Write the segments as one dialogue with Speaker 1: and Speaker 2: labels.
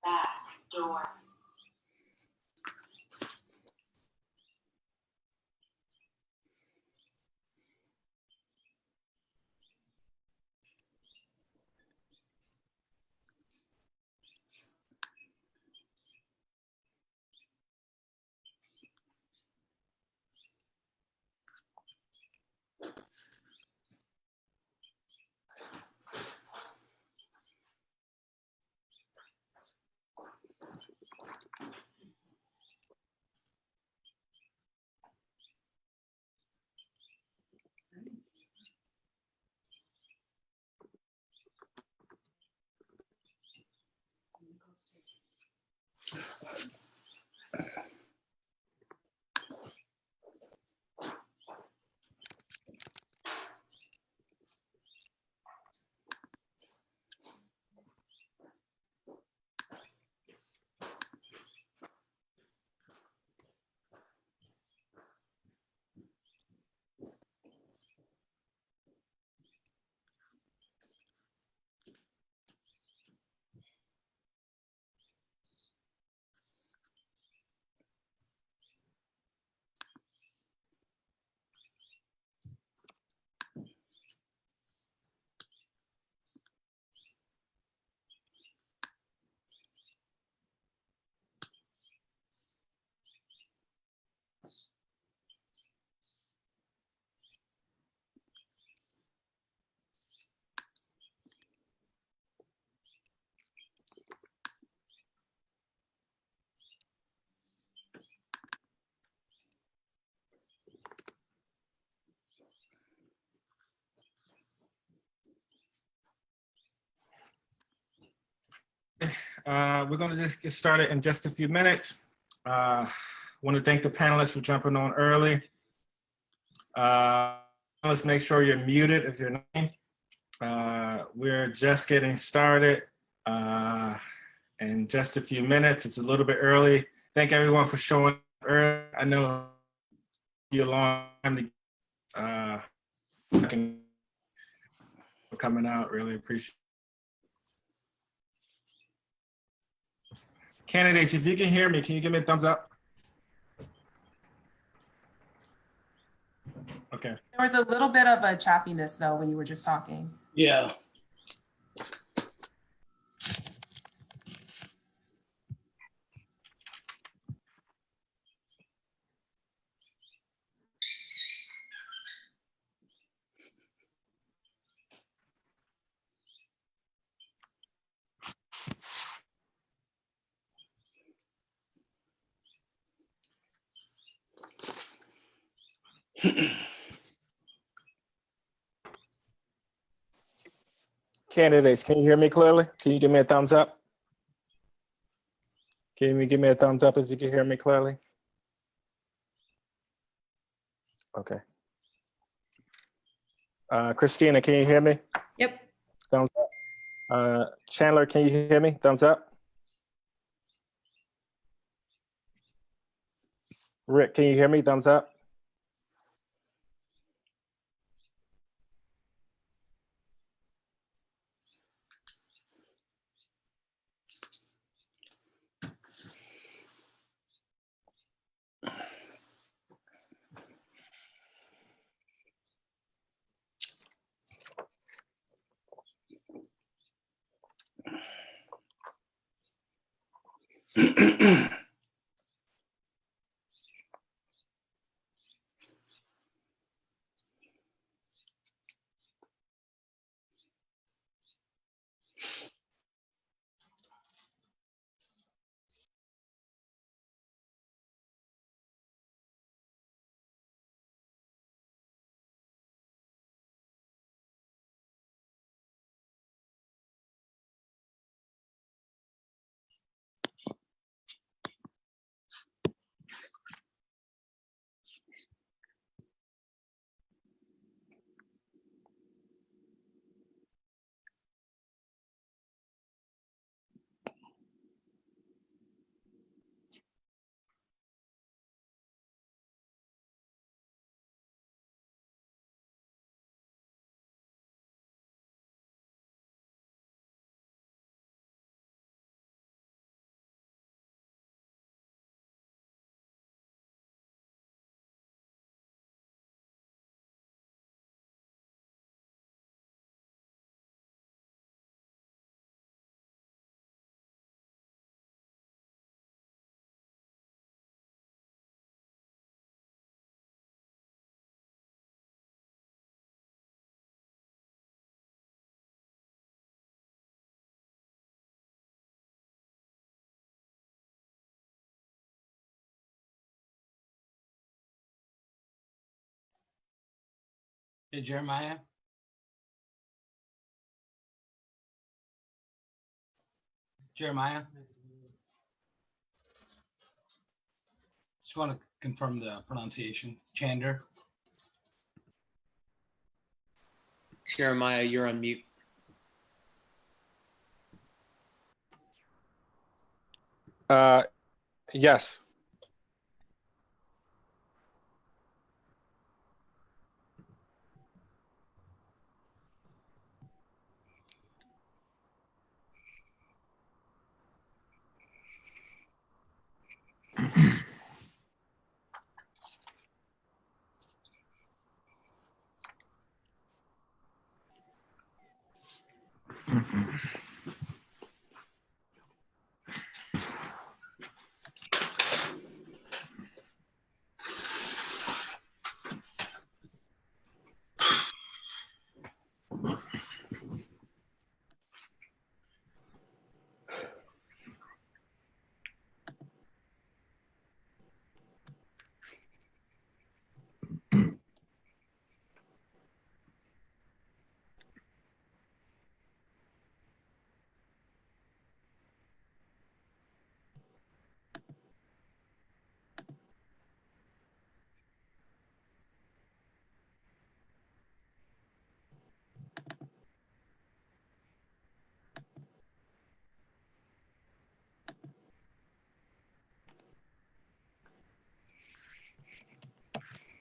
Speaker 1: back door.
Speaker 2: We're going to just get started in just a few minutes. Want to thank the panelists for jumping on early. Let's make sure you're muted if you're not. We're just getting started in just a few minutes. It's a little bit early. Thank everyone for showing up early. I know you're a long time to for coming out. Really appreciate it. Candidates, if you can hear me, can you give me a thumbs up? Okay.
Speaker 3: There was a little bit of a choppiness though when you were just talking.
Speaker 4: Yeah.
Speaker 2: Candidates, can you hear me clearly? Can you give me a thumbs up? Can you give me a thumbs up if you can hear me clearly? Okay. Christina, can you hear me?
Speaker 5: Yep.
Speaker 2: Thumbs up. Chandler, can you hear me? Thumbs up. Rick, can you hear me? Thumbs up.
Speaker 1: Hey, Jeremiah. Jeremiah. Just want to confirm the pronunciation. Chander.
Speaker 4: Jeremiah, you're on mute.
Speaker 2: Yes.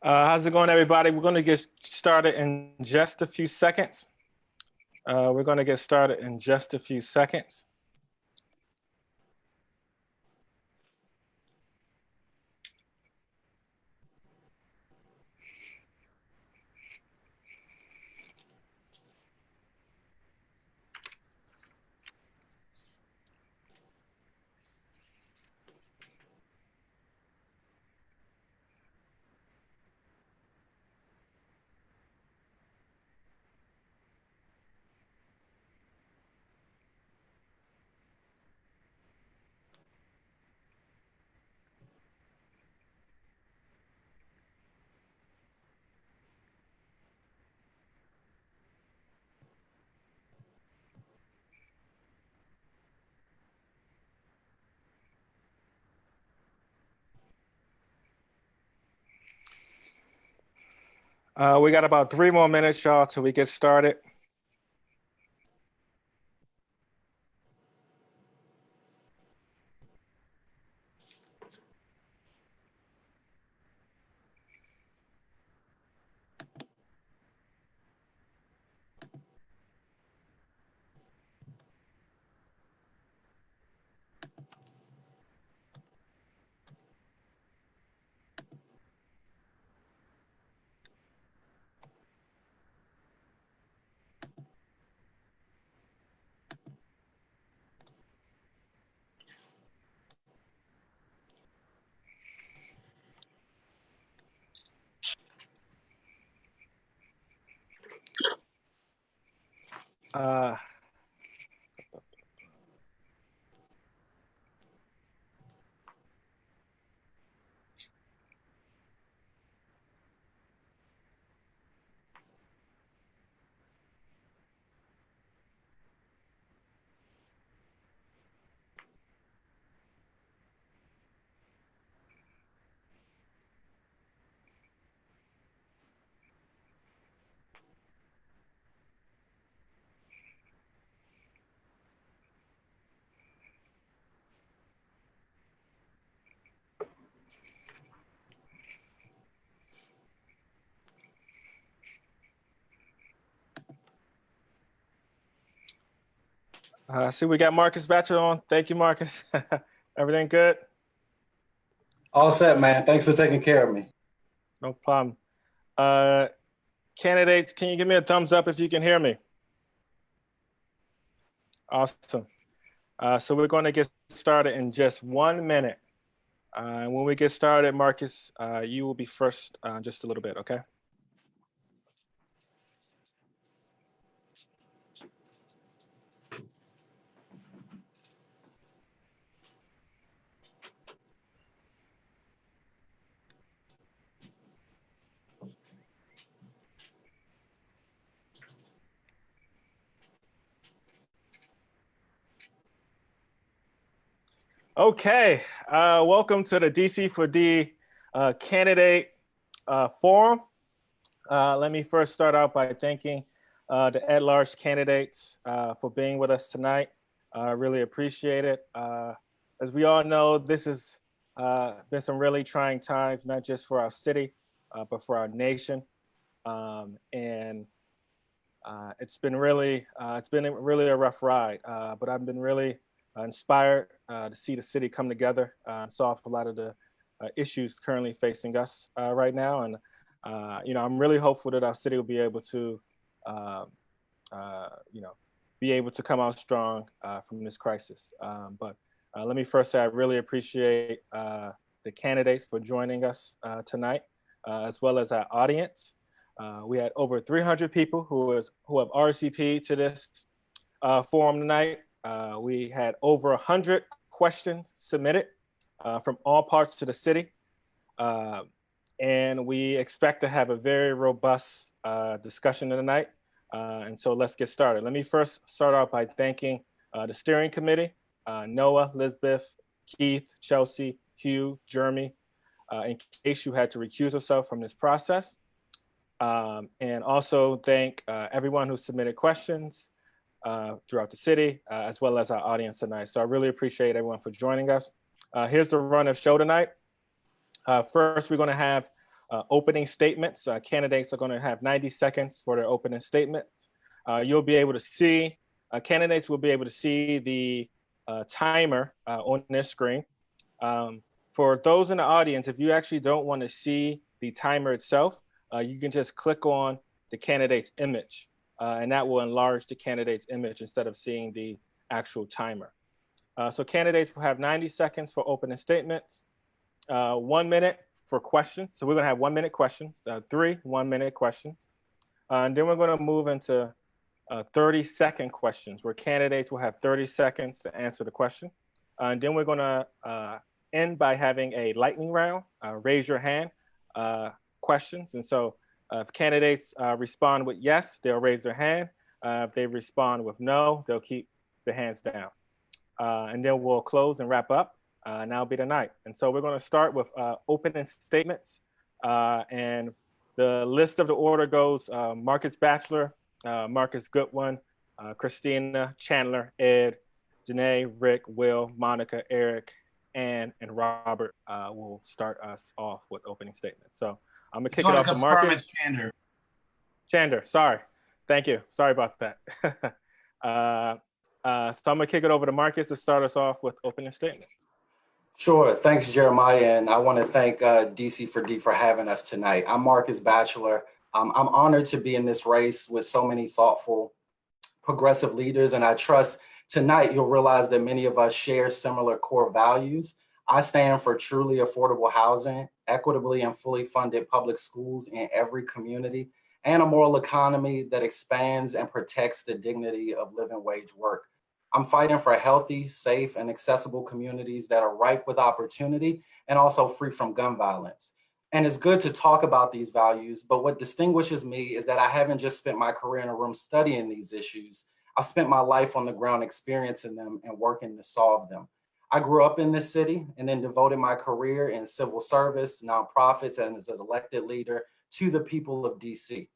Speaker 2: How's it going, everybody? We're going to get started in just a few seconds. We're going to get started in just a few seconds. We got about 3 more minutes, y'all, till we get started. Uh, see, we got Marcus Batcher on. Thank you, Marcus. Everything good?
Speaker 5: All set, man. Thanks for taking care of me.
Speaker 2: No problem. Candidates, can you give me a thumbs up if you can hear me? Awesome. So we're going to get started in just 1 minute. When we get started, Marcus, you will be first just a little bit, okay? Okay, welcome to the DC for D candidate forum. Let me first start out by thanking the at-large candidates for being with us tonight. I really appreciate it. As we all know, this has been some really trying times, not just for our city, but for our nation. And it's been really a rough ride, but I've been really inspired to see the city come together and solve a lot of the issues currently facing us right now. And I'm really hopeful that our city will be able to, come out strong from this crisis. But let me first say I really appreciate the candidates for joining us tonight, as well as our audience. We had over 300 people who have RSVP'd to this forum tonight. We had over 100 questions submitted from all parts of the city. And we expect to have a very robust discussion tonight. And so let's get started. Let me first start out by thanking the steering committee, Noah, Elizabeth, Keith, Chelsea, Hugh, Jeremy, in case you had to recuse yourself from this process. And also thank everyone who submitted questions throughout the city, as well as our audience tonight. So I really appreciate everyone for joining us. Here's the run of show tonight. First, we're gonna have opening statements. Candidates are gonna have 90 seconds for their opening statements. You'll be able to see, candidates will be able to see the timer on their screen. For those in the audience, if you actually don't wanna see the timer itself, you can just click on the candidate's image, and that will enlarge the candidate's image instead of seeing the actual timer. So candidates will have 90 seconds for opening statements, 1 minute for questions. So we're gonna have 1 minute questions, 3 1-minute questions. And then we're gonna move into 30-second questions where candidates will have 30 seconds to answer the question. And then we're gonna end by having a lightning round, raise your hand questions. And so if candidates respond with yes, they'll raise their hand. If they respond with no, they'll keep their hands down. And then we'll close and wrap up. And that'll be the night. And so we're going to start with opening statements. And the list of the order goes Marcus Batchelor, Marcus Goodwin, Christina, Chandler, Ed, Janae, Rick, Will, Monica, Eric, Ann, and Robert will start us off with opening statements. So I'm gonna kick it off to Marcus. Chander, sorry. Thank you. Sorry about that. So I'm gonna kick it over to Marcus to start us off with opening statement.
Speaker 5: Sure. Thanks, Jeremiah. And I want to thank DC for D for having us tonight. I'm Marcus Batchelor. I'm honored to be in this race with so many thoughtful, progressive leaders. And I trust tonight you'll realize that many of us share similar core values. I stand for truly affordable housing, equitably and fully funded public schools in every community, and a moral economy that expands and protects the dignity of living wage work. I'm fighting for healthy, safe, and accessible communities that are ripe with opportunity and also free from gun violence. And it's good to talk about these values, but what distinguishes me is that I haven't just spent my career in a room studying these issues. I've spent my life on the ground experiencing them and working to solve them. I grew up in this city and then devoted my career in civil service, nonprofits, and as an elected leader to the people of DC.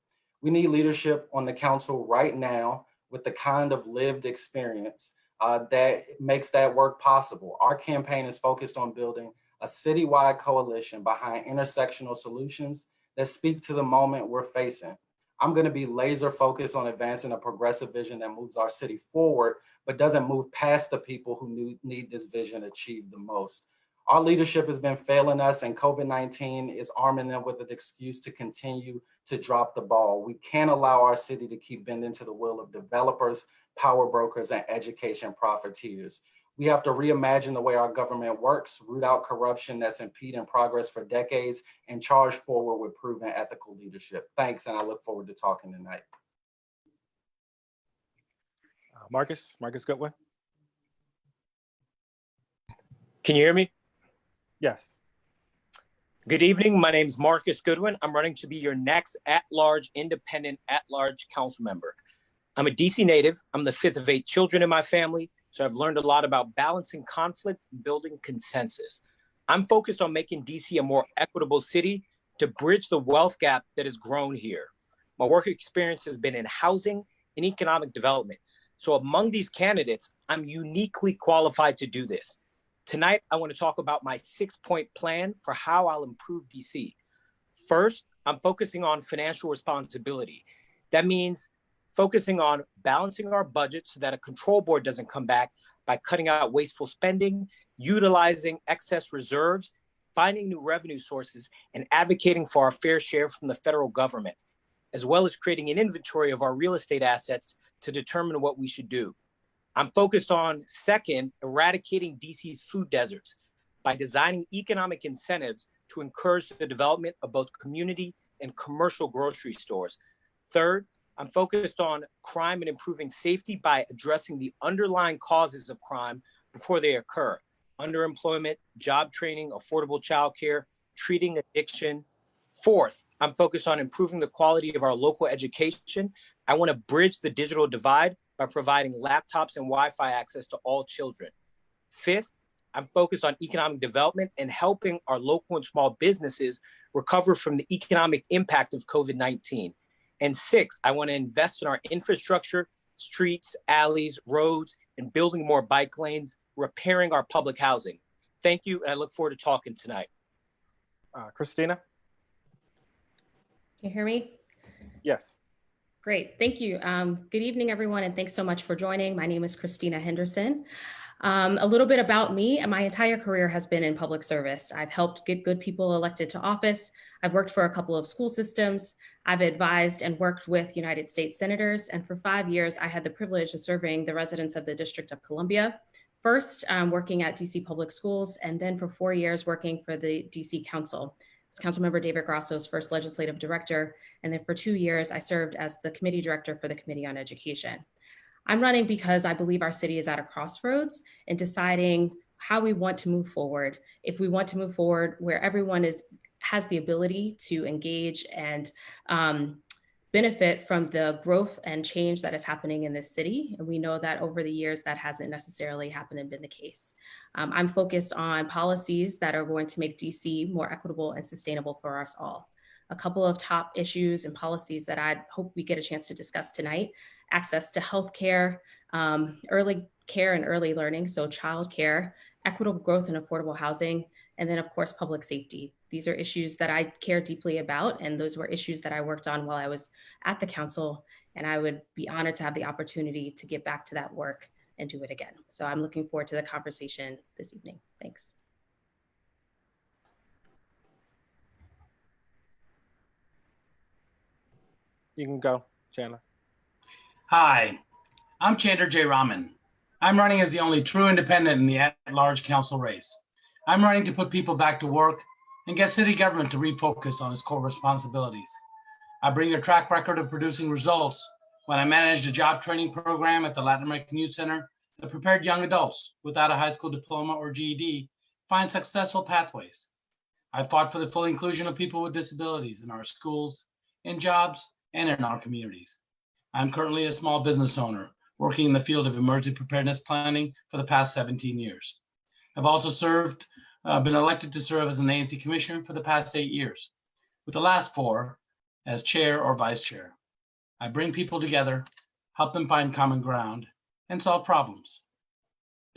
Speaker 5: We need leadership on the council right now with the kind of lived experience that makes that work possible. Our campaign is focused on building a citywide coalition behind intersectional solutions that speak to the moment we're facing. I'm going to be laser focused on advancing a progressive vision that moves our city forward, but doesn't move past the people who need this vision achieved the most. Our leadership has been failing us, and COVID-19 is arming them with an excuse to continue to drop the ball. We can't allow our city to keep bending to the will of developers, power brokers, and education profiteers. We have to reimagine the way our government works, root out corruption that's impeding progress for decades, and charge forward with proven ethical leadership. Thanks, and I look forward to talking tonight.
Speaker 2: Marcus Goodwin.
Speaker 4: Can you hear me?
Speaker 2: Yes.
Speaker 4: Good evening. My name is Marcus Goodwin. I'm running to be your next at-large, independent, at-large council member. I'm a DC native. I'm the fifth of 8 children in my family, So I've learned a lot about balancing conflict and building consensus. I'm focused on making DC a more equitable city to bridge the wealth gap that has grown here. My work experience has been in housing and economic development. So among these candidates, I'm uniquely qualified to do this. Tonight, I want to talk about my 6-point plan for how I'll improve DC. First, I'm focusing on financial responsibility. That means focusing on balancing our budget so that a control board doesn't come back by cutting out wasteful spending, utilizing excess reserves, finding new revenue sources, and advocating for our fair share from the federal government, as well as creating an inventory of our real estate assets to determine what we should do. I'm focused on, second, eradicating DC's food deserts by designing economic incentives to encourage the development of both community and commercial grocery stores. Third, I'm focused on crime and improving safety by addressing the underlying causes of crime before they occur: underemployment, job training, affordable childcare, treating addiction. Fourth, I'm focused on improving the quality of our local education. I want to bridge the digital divide by providing laptops and Wi-Fi access to all children. Fifth, I'm focused on economic development and helping our local and small businesses recover from the economic impact of COVID-19. And sixth, I want to invest in our infrastructure, streets, alleys, roads, and building more bike lanes, repairing our public housing. Thank you, and I look forward to talking tonight.
Speaker 6: Christina?
Speaker 7: Can you hear me?
Speaker 6: Yes.
Speaker 7: Great, thank you. Good evening, everyone, and thanks so much for joining. My name is Christina Henderson. A little bit about me. My entire career has been in public service. I've helped get good people elected to office. I've worked for a couple of school systems. I've advised and worked with United States senators. And for 5 years, I had the privilege of serving the residents of the District of Columbia. First, working at DC Public Schools, and then for 4 years, working for the DC Council. I was Councilmember David Grasso's first legislative director. And then for 2 years, I served as the committee director for the Committee on Education. I'm running because I believe our city is at a crossroads in deciding how we want to move forward. If we want to move forward where everyone has the ability to engage and benefit from the growth and change that is happening in this city. And we know that over the years, that hasn't necessarily happened and been the case. I'm focused on policies that are going to make DC more equitable and sustainable for us all. A couple of top issues and policies that I hope we get a chance to discuss tonight: access to healthcare, early care and early learning, so childcare, equitable growth and affordable housing, and then of course, public safety. These are issues that I care deeply about, and those were issues that I worked on while I was at the council, and I would be honored to have the opportunity to get back to that work and do it again. So I'm looking forward to the conversation this evening. Thanks.
Speaker 6: You can go, Chandler.
Speaker 1: Hi, I'm Chandler J. Raman. I'm running as the only true independent in the at-large council race. I'm running to put people back to work and get city government to refocus on its core responsibilities. I bring a track record of producing results when I managed a job training program at the Latin American Youth Center that prepared young adults without a high school diploma or GED find successful pathways. I fought for the full inclusion of people with disabilities in our schools, in jobs, and in our communities. I'm currently a small business owner working in the field of emergency preparedness planning for the past 17 years. I've also been elected to serve as an ANC commissioner for the past 8 years, with the last 4 as chair or vice chair. I bring people together, help them find common ground, and solve problems.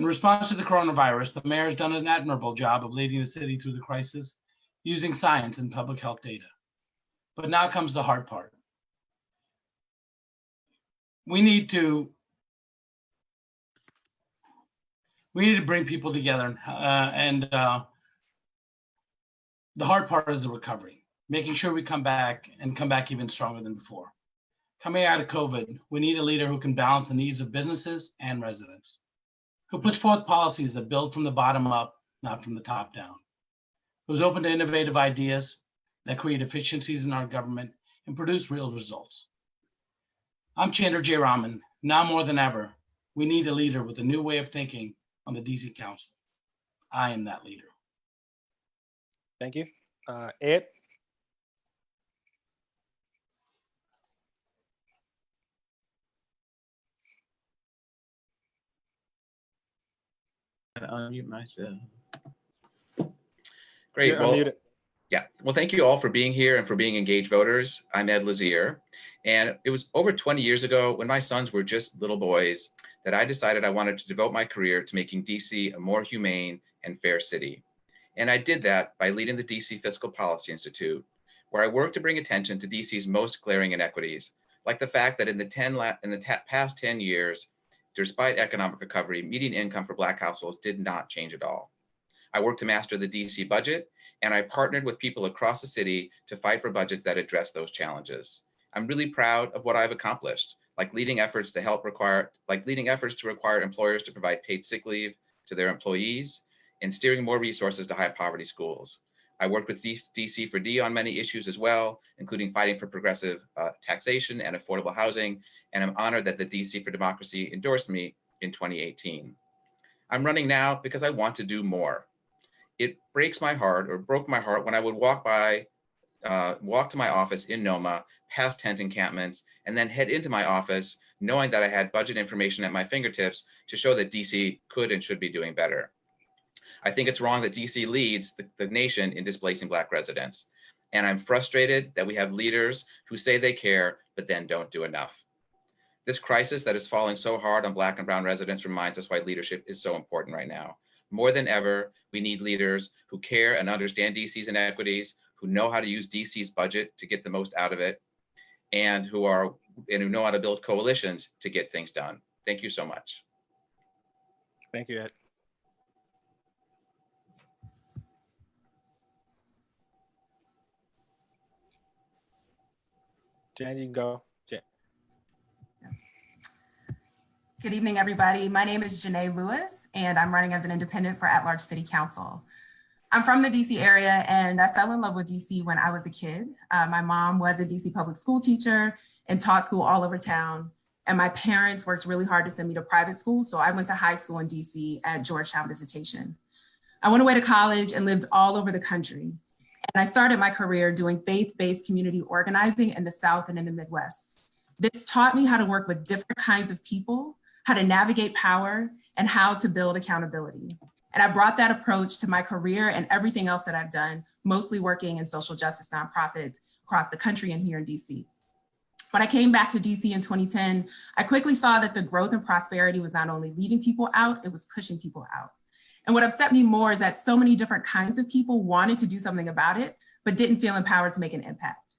Speaker 1: In response to the coronavirus, the mayor has done an admirable job of leading the city through the crisis using science and public health data. But now comes the hard part. We need to bring people together, and the hard part is the recovery, making sure we come back even stronger than before. Coming out of COVID, we need a leader who can balance the needs of businesses and residents, who puts forth policies that build from the bottom up, not from the top down, who's open to innovative ideas that create efficiencies in our government and produce real results. I'm Chandler J. Raman. Now more than ever, we need a leader with a new way of thinking on the DC Council. I am that leader.
Speaker 6: Thank you. Ed?
Speaker 8: Gotta unmute myself. Great.
Speaker 6: You're
Speaker 8: Well,
Speaker 6: unmuted.
Speaker 8: yeah. Well, thank you all for being here and for being engaged voters. I'm Ed Lazier, and it was over 20 years ago when my sons were just little boys that I decided I wanted to devote my career to making DC a more humane and fair city. And I did that by leading the DC Fiscal Policy Institute, where I worked to bring attention to DC's most glaring inequities, like the fact that in the past 10 years, despite economic recovery, median income for Black households did not change at all. I worked to master the DC budget, and I partnered with people across the city to fight for budgets that address those challenges. I'm really proud of what I've accomplished, like leading efforts to require employers to provide paid sick leave to their employees and steering more resources to high poverty schools. I worked with DC for D on many issues as well, including fighting for progressive taxation and affordable housing, and I'm honored that the DC for Democracy endorsed me in 2018. I'm running now because I want to do more. It broke my heart when I would walk to my office in Noma, past tent encampments, and then head into my office knowing that I had budget information at my fingertips to show that DC could and should be doing better. I think it's wrong that DC leads the nation in displacing Black residents. And I'm frustrated that we have leaders who say they care, but then don't do enough. This crisis that is falling so hard on Black and brown residents reminds us why leadership is so important right now. More than ever, we need leaders who care and understand DC's inequities, who know how to use DC's budget to get the most out of it, and who know how to build coalitions to get things done. Thank you so much.
Speaker 6: Thank you, Ed. Jan, you can go. Jan.
Speaker 3: Good evening, everybody. My name is Janae Lewis, and I'm running as an independent for at-large city council. I'm from the DC area, and I fell in love with DC when I was a kid. My mom was a DC public school teacher and taught school all over town. And my parents worked really hard to send me to private school, so I went to high school in DC at Georgetown Visitation. I went away to college and lived all over the country. And I started my career doing faith-based community organizing in the South and in the Midwest. This taught me how to work with different kinds of people, how to navigate power, and how to build accountability. And I brought that approach to my career and everything else that I've done, mostly working in social justice nonprofits across the country and here in DC. When I came back to DC in 2010, I quickly saw that the growth and prosperity was not only leaving people out, it was pushing people out. And what upset me more is that so many different kinds of people wanted to do something about it, but didn't feel empowered to make an impact.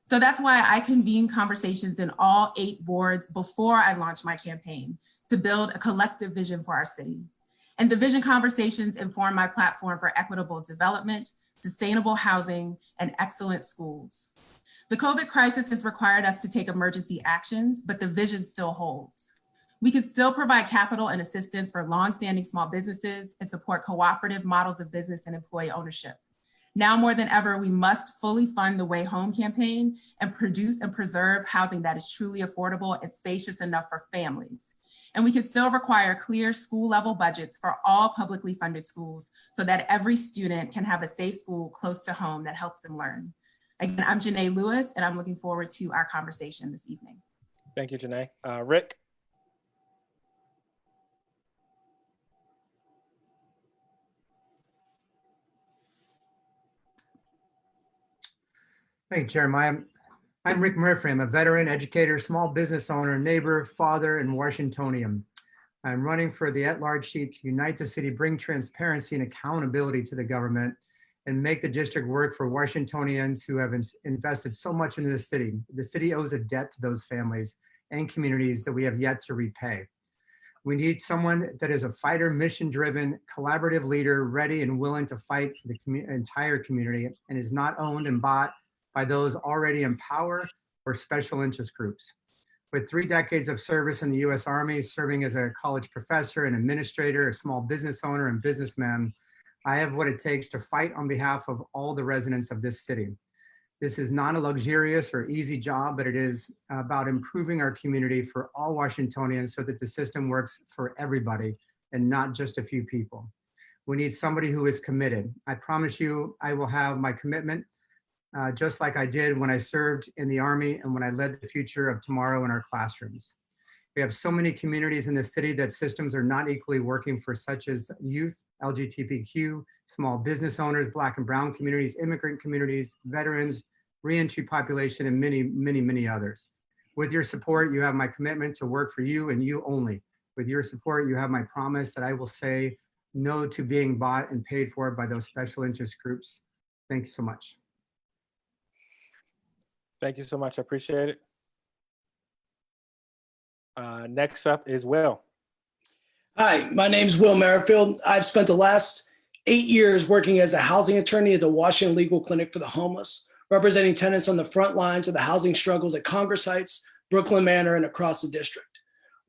Speaker 3: So that's why I convened conversations in all 8 wards before I launched my campaign to build a collective vision for our city. And the vision conversations inform my platform for equitable development, sustainable housing, and excellent schools. The COVID crisis has required us to take emergency actions, but the vision still holds. We can still provide capital and assistance for longstanding small businesses and support cooperative models of business and employee ownership. Now more than ever, we must fully fund the Way Home campaign and produce and preserve housing that is truly affordable and spacious enough for families. And we can still require clear school level budgets for all publicly funded schools so that every student can have a safe school close to home that helps them learn. Again, I'm Janae Lewis, and I'm looking forward to our conversation this evening.
Speaker 6: Thank you, Janae. Rick.
Speaker 9: Thank you, Jeremiah. I'm Rick Murphree. I'm a veteran, educator, small business owner, neighbor, father, and Washingtonian. I'm running for the at-large seat to unite the city, bring transparency and accountability to the government, and make the district work for Washingtonians who have invested so much into the city. The city owes a debt to those families and communities that we have yet to repay. We need someone that is a fighter, mission-driven, collaborative leader, ready and willing to fight for the entire community and is not owned and bought by those already in power or special interest groups. With 3 decades of service in the U.S. Army, serving as a college professor, an administrator, a small business owner, and businessman, I have what it takes to fight on behalf of all the residents of this city. This is not a luxurious or easy job, but it is about improving our community for all Washingtonians so that the system works for everybody and not just a few people. We need somebody who is committed. I promise you, I will have my commitment just like I did when I served in the Army and when I led the future of tomorrow in our classrooms. We have so many communities in the city that systems are not equally working for, such as youth, LGBTQ, small business owners, Black and brown communities, immigrant communities, veterans, reentry population, and many, many, many others. With your support, you have my commitment to work for you and you only. With your support, you have my promise that I will say no to being bought and paid for by those special interest groups. Thank you so much.
Speaker 6: Thank you so much. I appreciate it. Next up is Will.
Speaker 10: Hi, my name is Will Merrifield. I've spent the last 8 years working as a housing attorney at the Washington Legal Clinic for the Homeless, representing tenants on the front lines of the housing struggles at Congress Heights, Brooklyn Manor, and across the district.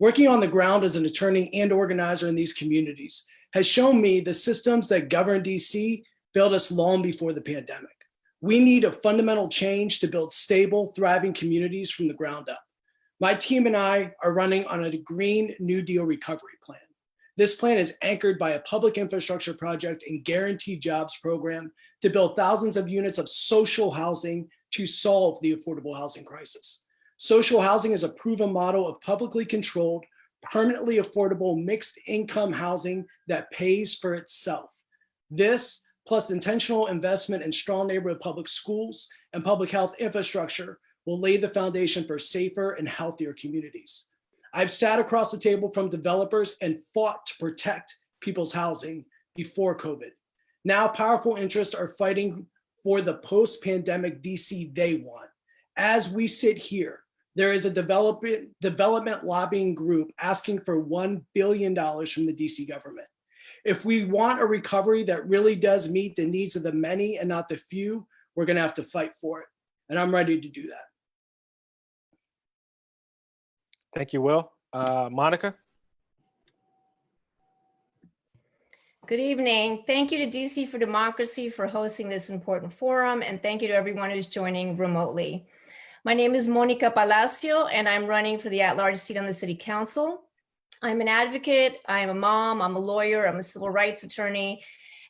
Speaker 10: Working on the ground as an attorney and organizer in these communities has shown me the systems that govern DC failed us long before the pandemic. We need a fundamental change to build stable, thriving communities from the ground up. My team and I are running on a Green New Deal recovery plan. This plan is anchored by a public infrastructure project and guaranteed jobs program to build thousands of units of social housing to solve the affordable housing crisis. Social housing is a proven model of publicly controlled, permanently affordable mixed income housing that pays for itself. This, plus intentional investment in strong neighborhood public schools and public health infrastructure, will lay the foundation for safer and healthier communities. I've sat across the table from developers and fought to protect people's housing before COVID. Now powerful interests are fighting for the post-pandemic DC they want. As we sit here, there is a development lobbying group asking for $1 billion from the DC government. If we want a recovery that really does meet the needs of the many and not the few, we're gonna have to fight for it. And I'm ready to do that.
Speaker 6: Thank you, Will. Monica?
Speaker 11: Good evening. Thank you to DC for Democracy for hosting this important forum, and thank you to everyone who's joining remotely. My name is Monica Palacio, and I'm running for the at-large seat on the City Council. I'm an advocate, I'm a mom, I'm a lawyer, I'm a civil rights attorney,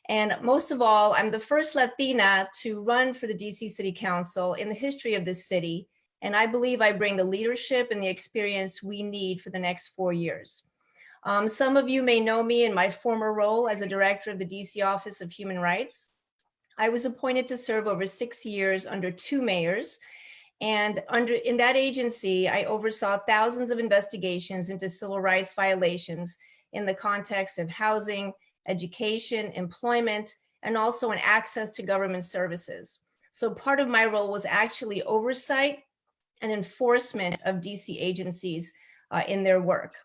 Speaker 11: and most of all, I'm the first Latina to run for the DC City Council in the history of this city, and I believe I bring the leadership and the experience we need for the next 4 years. Some of you may know me in my former role as a director of the DC Office of Human Rights. I was appointed to serve over 6 years under 2 mayors, and in that agency, I oversaw thousands of investigations into civil rights violations in the context of housing, education, employment, and also in access to government services. So part of my role was actually oversight and enforcement of DC agencies in their work.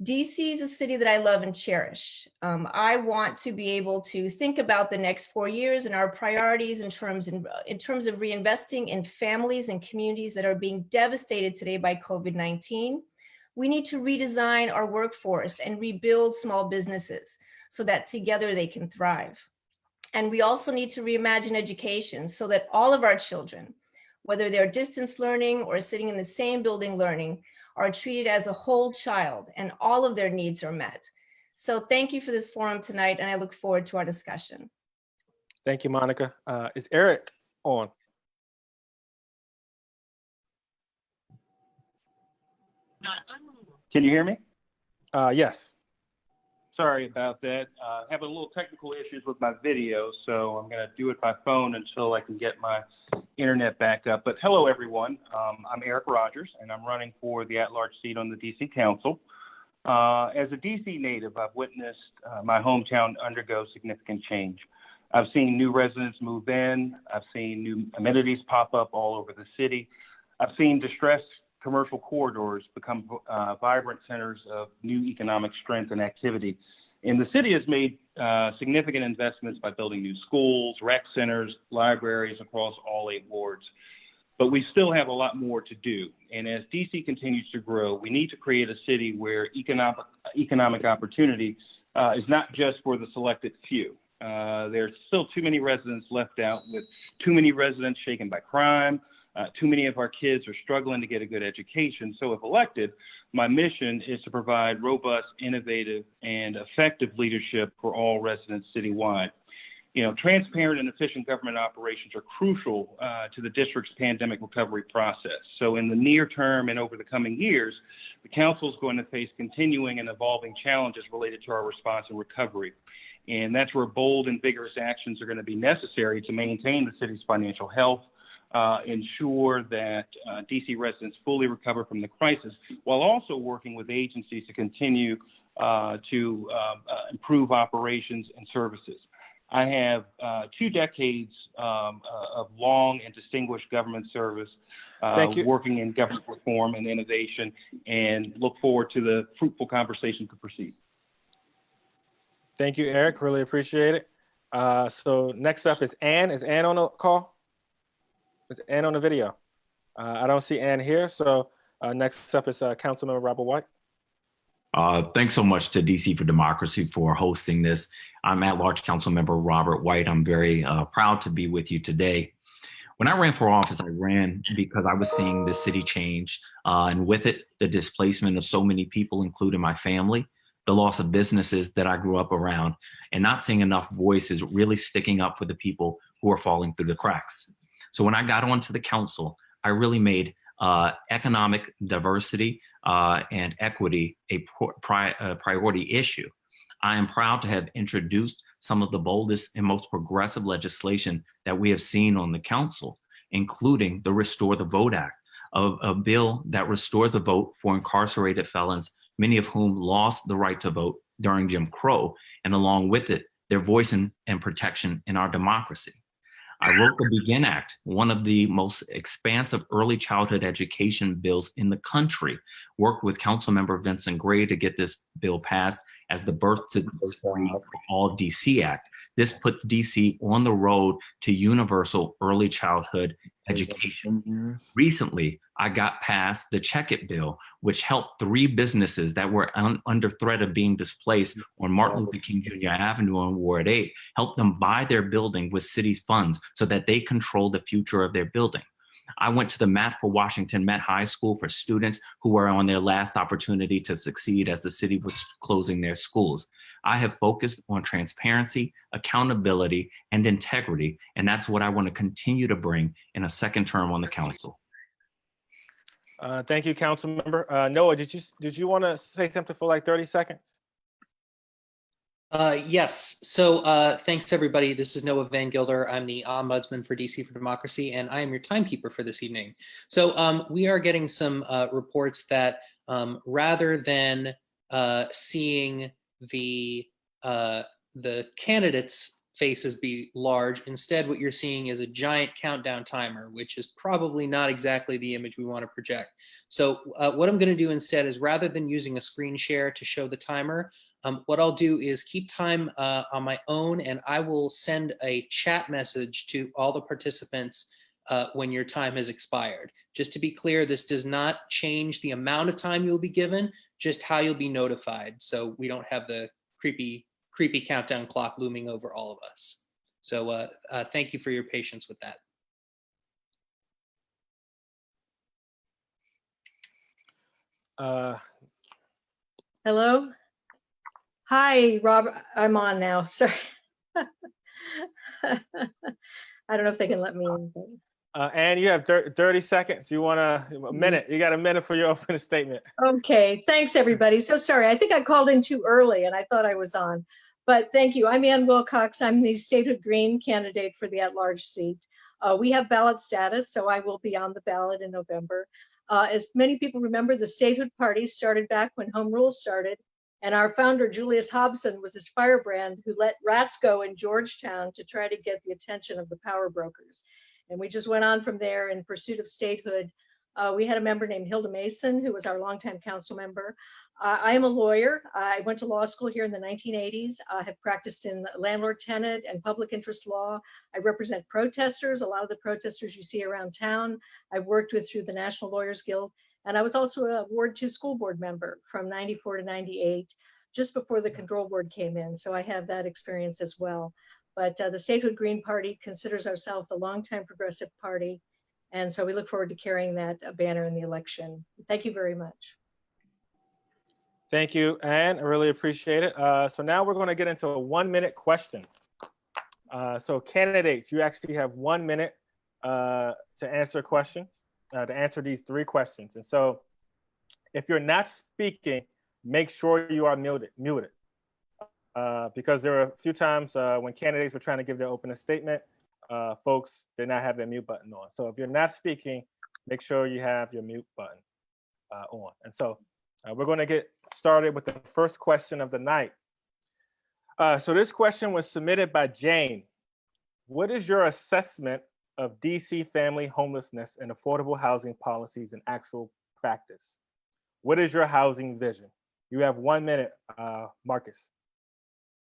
Speaker 11: DC is a city that I love and cherish. I want to be able to think about the next 4 years and our priorities in terms of reinvesting in families and communities that are being devastated today by COVID-19. We need to redesign our workforce and rebuild small businesses so that together they can thrive. And we also need to reimagine education so that all of our children, whether they're distance learning or sitting in the same building learning, are treated as a whole child and all of their needs are met. So thank you for this forum tonight, and I look forward to our discussion.
Speaker 6: Thank you, Monica. Is Eric on?
Speaker 12: Can you hear me?
Speaker 6: Yes.
Speaker 12: Sorry about that. Having a little technical issues with my video, so I'm going to do it by phone until I can get my internet back up. But hello, everyone. I'm Eric Rogers, and I'm running for the at-large seat on the DC Council. As a DC native, I've witnessed my hometown undergo significant change. I've seen new residents move in. I've seen new amenities pop up all over the city. I've seen distressed commercial corridors become vibrant centers of new economic strength and activity. And the city has made significant investments by building new schools, rec centers, libraries across all 8 wards. But we still have a lot more to do. And as DC continues to grow, we need to create a city where economic opportunity is not just for the selected few. There's still too many residents left out, with too many residents shaken by crime. Too many of our kids are struggling to get a good education. So if elected, my mission is to provide robust, innovative, and effective leadership for all residents citywide. Transparent and efficient government operations are crucial to the district's pandemic recovery process. So in the near term and over the coming years, the council is going to face continuing and evolving challenges related to our response and recovery. And that's where bold and vigorous actions are going to be necessary to maintain the city's financial health, ensure that DC residents fully recover from the crisis, while also working with agencies to continue to improve operations and services. I have 2 decades of long and distinguished government service working in government reform and innovation, and look forward to the fruitful conversation to proceed.
Speaker 6: Thank you, Eric. Really appreciate it. So next up is Ann. Is Ann on the call? Is Ann on the video? I don't see Ann here. So next up is Councilmember Robert White.
Speaker 13: Thanks so much to DC for Democracy for hosting this. I'm at-large Councilmember Robert White. I'm very proud to be with you today. When I ran for office, I ran because I was seeing the city change, and with it, the displacement of so many people, including my family, the loss of businesses that I grew up around, and not seeing enough voices really sticking up for the people who are falling through the cracks. So when I got onto the council, I really made economic diversity and equity a priority issue. I am proud to have introduced some of the boldest and most progressive legislation that we have seen on the council, including the Restore the Vote Act, a bill that restores the vote for incarcerated felons, many of whom lost the right to vote during Jim Crow, and along with it, their voice and protection in our democracy. I wrote the Begin Act, one of the most expansive early childhood education bills in the country, worked with Councilmember Vincent Gray to get this bill passed as the Birth to Free for All DC Act. This puts DC on the road to universal early childhood education. Recently, I got past the Check It bill, which helped 3 businesses that were under threat of being displaced on Martin Luther King Jr. Avenue on Ward 8, help them buy their building with city funds so that they control the future of their building. I went to the Matt for Washington Met High School for students who were on their last opportunity to succeed as the city was closing their schools. I have focused on transparency, accountability, and integrity, and that's what I want to continue to bring in a second term on the council.
Speaker 6: Thank you, Councilmember. Noah, did you want to say something for like 30 seconds?
Speaker 14: Yes. So thanks, everybody. This is Noah Van Gilder. I'm the Ombudsman for DC for Democracy, and I am your timekeeper for this evening. So we are getting some reports that rather than seeing the candidates' faces be large, instead what you're seeing is a giant countdown timer, which is probably not exactly the image we want to project. So what I'm going to do instead is, rather than using a screen share to show the timer, what I'll do is keep time on my own, and I will send a chat message to all the participants when your time has expired. Just to be clear, this does not change the amount of time you'll be given, just how you'll be notified, so we don't have the creepy countdown clock looming over all of us. So thank you for your patience with that.
Speaker 15: Hello. Hi, Robert. I'm on now. Sorry. I don't know if they can let me in. But...
Speaker 6: Ann, you have 30 seconds. You want a minute? You got a minute for your opening statement.
Speaker 15: Okay. Thanks, everybody. So sorry. I think I called in too early and I thought I was on. But thank you. I'm Ann Wilcox. I'm the Statehood Green candidate for the at-large seat. We have ballot status, so I will be on the ballot in November. As many people remember, the Statehood Party started back when Home Rule started, and our founder, Julius Hobson, was this firebrand who let rats go in Georgetown to try to get the attention of the power brokers. And we just went on from there in pursuit of statehood. We had a member named Hilda Mason, who was our longtime council member. I am a lawyer. I went to law school here in the 1980s. I have practiced in landlord tenant and public interest law. I represent protesters, a lot of the protesters you see around town. I've worked with through the National Lawyers Guild. And I was also a Ward 2 school board member from 94 to 98, just before the control board came in. So I have that experience as well. But the Statehood Green Party considers ourselves the longtime progressive party. And so we look forward to carrying that banner in the election. Thank you very much.
Speaker 6: Thank you, Ann. I really appreciate it. So now we're going to get into 1-minute questions. So candidates, you actually have 1 minute to answer questions, to answer these 3 questions. And so if you're not speaking, make sure you are muted. Because there were a few times when candidates were trying to give their opening statement, folks did not have their mute button on. So if you're not speaking, make sure you have your mute button on. And so we're going to get started with the first question of the night. So this question was submitted by Jane. What is your assessment of DC family homelessness and affordable housing policies in actual practice? What is your housing vision? You have 1 minute, Marcus.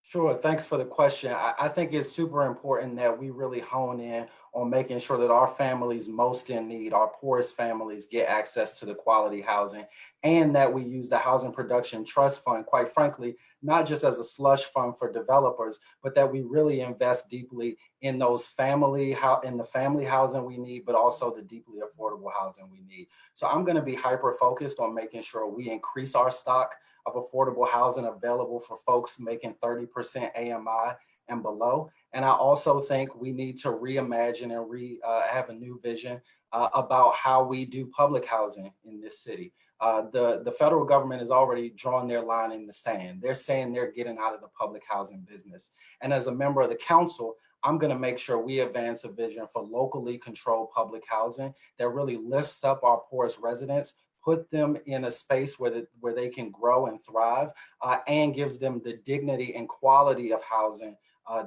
Speaker 5: Sure, thanks for the question. I think it's super important that we really hone in on making sure that our families most in need, our poorest families, get access to the quality housing, and that we use the Housing Production Trust Fund, quite frankly, not just as a slush fund for developers, but that we really invest deeply in those in the family housing we need, but also the deeply affordable housing we need. So I'm going to be hyper focused on making sure we increase our stock of affordable housing available for folks making 30% AMI and below. And I also think we need to reimagine and have a new vision about how we do public housing in this city. The federal government has already drawn their line in the sand. They're saying they're getting out of the public housing business. And as a member of the council, I'm going to make sure we advance a vision for locally controlled public housing that really lifts up our poorest residents, put them in a space where they can grow and thrive, and gives them the dignity and quality of housing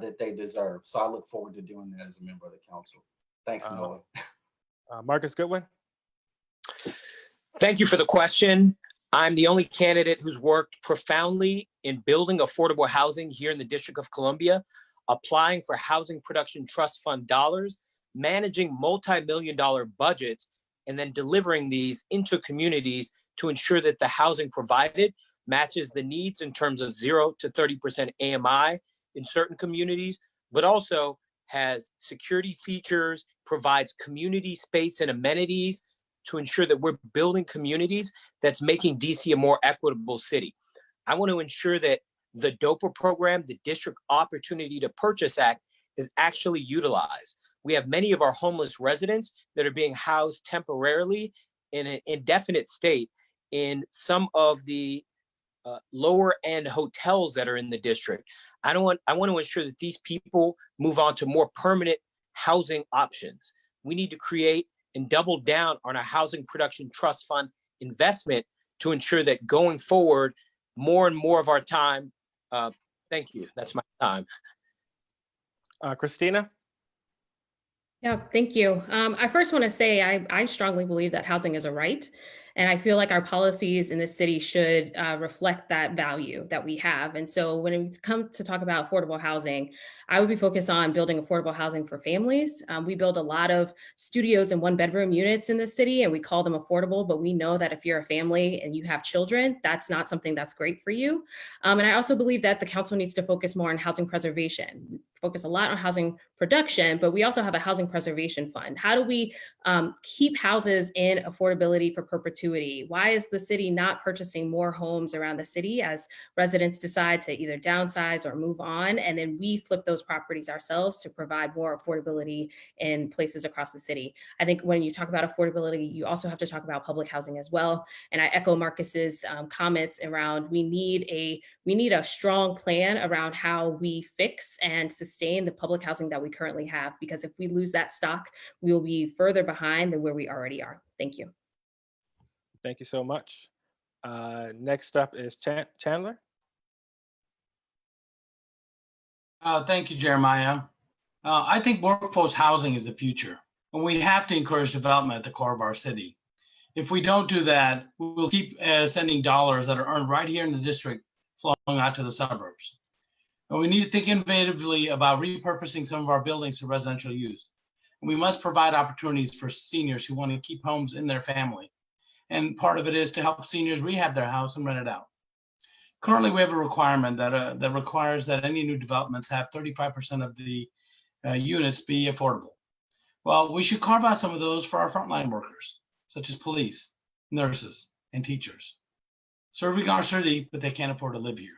Speaker 5: that they deserve. So I look forward to doing that as a member of the council. Thanks, Noah.
Speaker 6: Marcus Goodwin.
Speaker 4: Thank you for the question. I'm the only candidate who's worked profoundly in building affordable housing here in the District of Columbia, applying for Housing Production Trust Fund dollars, managing multi-million-dollar budgets, and then delivering these into communities to ensure that the housing provided matches the needs in terms of 0 to 30% AMI in certain communities, but also has security features, provides community space and amenities to ensure that we're building communities that's making DC a more equitable city. I want to ensure that the DOPA program, the District Opportunity to Purchase Act, is actually utilized. We have many of our homeless residents that are being housed temporarily in an indefinite state in some of the lower end hotels that are in the district. I want to ensure that these people move on to more permanent housing options. We need to create and double down on our Housing Production Trust Fund investment to ensure that going forward, more and more of our time. Thank you. That's my time.
Speaker 6: Christina.
Speaker 7: Yeah, thank you. I first want to say I strongly believe that housing is a right. And I feel like our policies in this city should reflect that value that we have. And so when it comes to talk about affordable housing, I would be focused on building affordable housing for families. We build a lot of studios and 1-bedroom units in the city, and we call them affordable, but we know that if you're a family and you have children, that's not something that's great for you. And I also believe that the council needs to focus more on housing preservation. We focus a lot on housing production, but we also have a housing preservation fund. How do we keep houses in affordability for perpetuity? Why is the city not purchasing more homes around the city as residents decide to either downsize or move on? And then we flip those properties ourselves to provide more affordability in places across the city. I think when you talk about affordability, you also have to talk about public housing as well. And I echo Marcus's comments around we need a strong plan around how we fix and sustain the public housing that we currently have, because if we lose that stock, we will be further behind than where we already are. Thank you.
Speaker 6: Thank you so much. Next up is Chandler.
Speaker 1: Thank you, Jeremiah. I think workforce housing is the future, and we have to encourage development at the core of our city. If we don't do that, we'll keep sending dollars that are earned right here in the district flowing out to the suburbs. And we need to think innovatively about repurposing some of our buildings to residential use. And we must provide opportunities for seniors who want to keep homes in their family. And part of it is to help seniors rehab their house and rent it out. Currently, we have a requirement that requires that any new developments have 35% of the units be affordable. Well, we should carve out some of those for our frontline workers, such as police, nurses, and teachers, serving our city, but they can't afford to live here.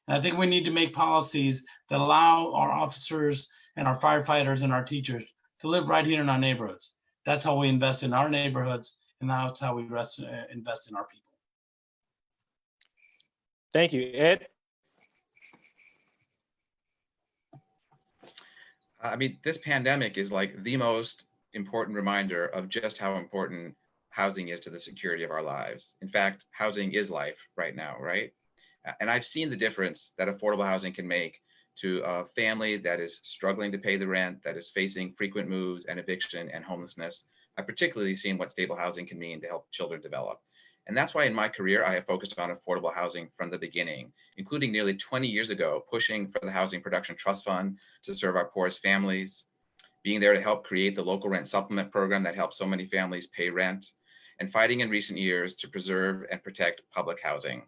Speaker 1: And I think we need to make policies that allow our officers and our firefighters and our teachers to live right here in our neighborhoods. That's how we invest in our neighborhoods, and that's how we invest in our people.
Speaker 6: Thank you, Ed.
Speaker 8: I mean, this pandemic is like the most important reminder of just how important housing is to the security of our lives. In fact, housing is life right now, right? And I've seen the difference that affordable housing can make to a family that is struggling to pay the rent, that is facing frequent moves and eviction and homelessness. I've particularly seen what stable housing can mean to help children develop. And that's why in my career, I have focused on affordable housing from the beginning, including nearly 20 years ago, pushing for the Housing Production Trust Fund to serve our poorest families, being there to help create the local rent supplement program that helps so many families pay rent, and fighting in recent years to preserve and protect public housing.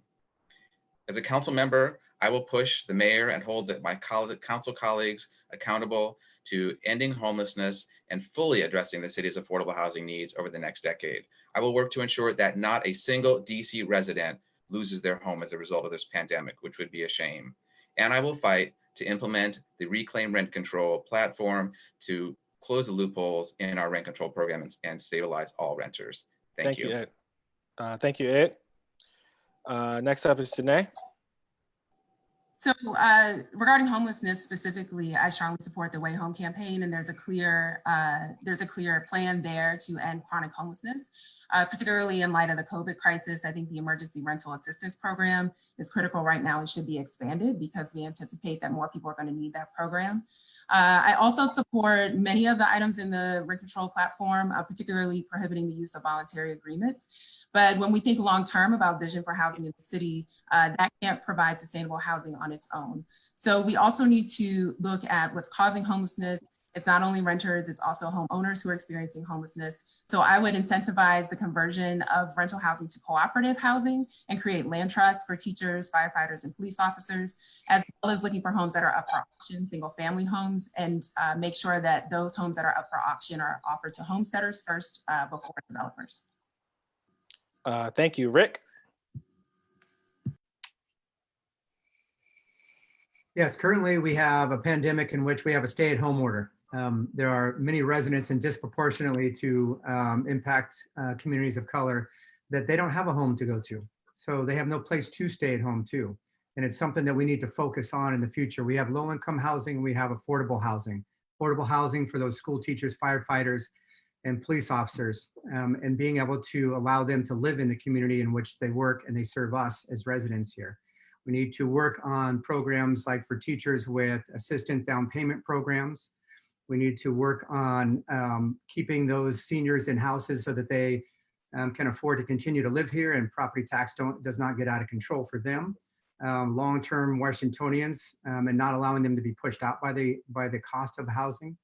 Speaker 8: As a council member, I will push the mayor and hold my council colleagues accountable to ending homelessness and fully addressing the city's affordable housing needs over the next decade. I will work to ensure that not a single DC resident loses their home as a result of this pandemic, which would be a shame. And I will fight to implement the Reclaim Rent Control platform to close the loopholes in our rent control program and stabilize all renters. Thank you.
Speaker 6: Ed. Thank you, Ed. Next up is Janae.
Speaker 3: So regarding homelessness specifically, I strongly support the Way Home campaign, and there's a clear plan there to end chronic homelessness, particularly in light of the COVID crisis. I think the emergency rental assistance program is critical right now and should be expanded because we anticipate that more people are going to need that program. I also support many of the items in the rent control platform, particularly prohibiting the use of voluntary agreements. But when we think long-term about vision for housing in the city, that can't provide sustainable housing on its own. So we also need to look at what's causing homelessness. It's not only renters, it's also homeowners who are experiencing homelessness. So I would incentivize the conversion of rental housing to cooperative housing and create land trusts for teachers, firefighters, and police officers, as well as looking for homes that are up for auction, single family homes, and make sure that those homes that are up for auction are offered to homesteaders first before developers.
Speaker 6: Thank you, Rick.
Speaker 9: Yes, currently we have a pandemic in which we have a stay-at-home order. There are many residents, and disproportionately to impact communities of color, that they don't have a home to go to. So they have no place to stay at home too. And it's something that we need to focus on in the future. We have low-income housing, we have affordable housing. Affordable housing for those school teachers, firefighters, and police officers, and being able to allow them to live in the community in which they work and they serve us as residents here. We need to work on programs like for teachers with assistant down payment programs. We need to work on keeping those seniors in houses so that they can afford to continue to live here and property tax does not get out of control for them. Long-term Washingtonians and not allowing them to be pushed out by the cost of housing.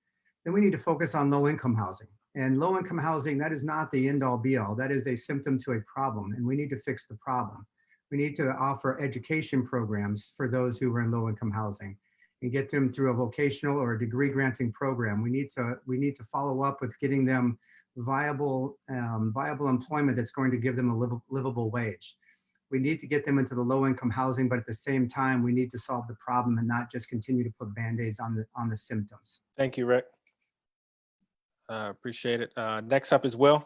Speaker 9: Then we need to focus on low-income housing. And low-income housing, that is not the end-all be-all. That is a symptom to a problem, and we need to fix the problem. We need to offer education programs for those who are in low-income housing and get them through a vocational or a degree granting program. We need to follow up with getting them viable employment that's going to give them a livable wage. We need to get them into the low-income housing, but at the same time, we need to solve the problem and not just continue to put Band-Aids on the symptoms.
Speaker 6: Thank you, Rick. Appreciate it. Next up is Will.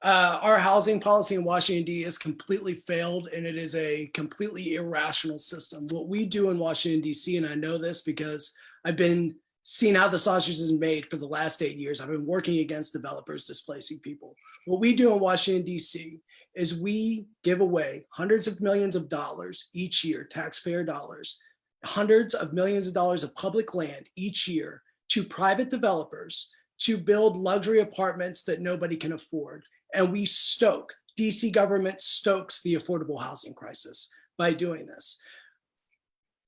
Speaker 10: Our housing policy in Washington, D.C. has completely failed, and it is a completely irrational system. What we do in Washington, D.C., and I know this because I've been seeing how the sausage is made for the last 8 years. I've been working against developers displacing people. What we do in Washington, D.C. is we give away hundreds of millions of dollars each year, taxpayer dollars, hundreds of millions of dollars of public land each year to private developers to build luxury apartments that nobody can afford. And we DC government stokes the affordable housing crisis by doing this.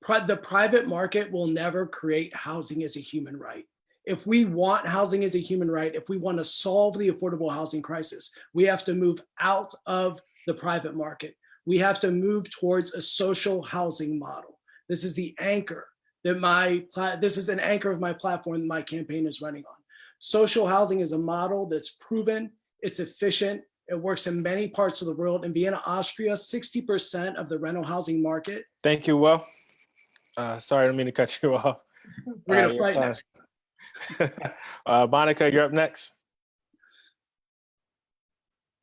Speaker 10: The private market will never create housing as a human right. If we want housing as a human right, if we want to solve the affordable housing crisis, we have to move out of the private market. We have to move towards a social housing model. This is the anchor this is an anchor of my platform that my campaign is running on. Social housing is a model that's proven, it's efficient, It works in many parts of the world. In Vienna, Austria, 60% of the rental housing market.
Speaker 6: Thank you, Will. Sorry, I didn't mean to cut you off.
Speaker 10: We're gonna
Speaker 6: your
Speaker 10: fight
Speaker 6: time.
Speaker 10: next.
Speaker 6: Monica, you're up next.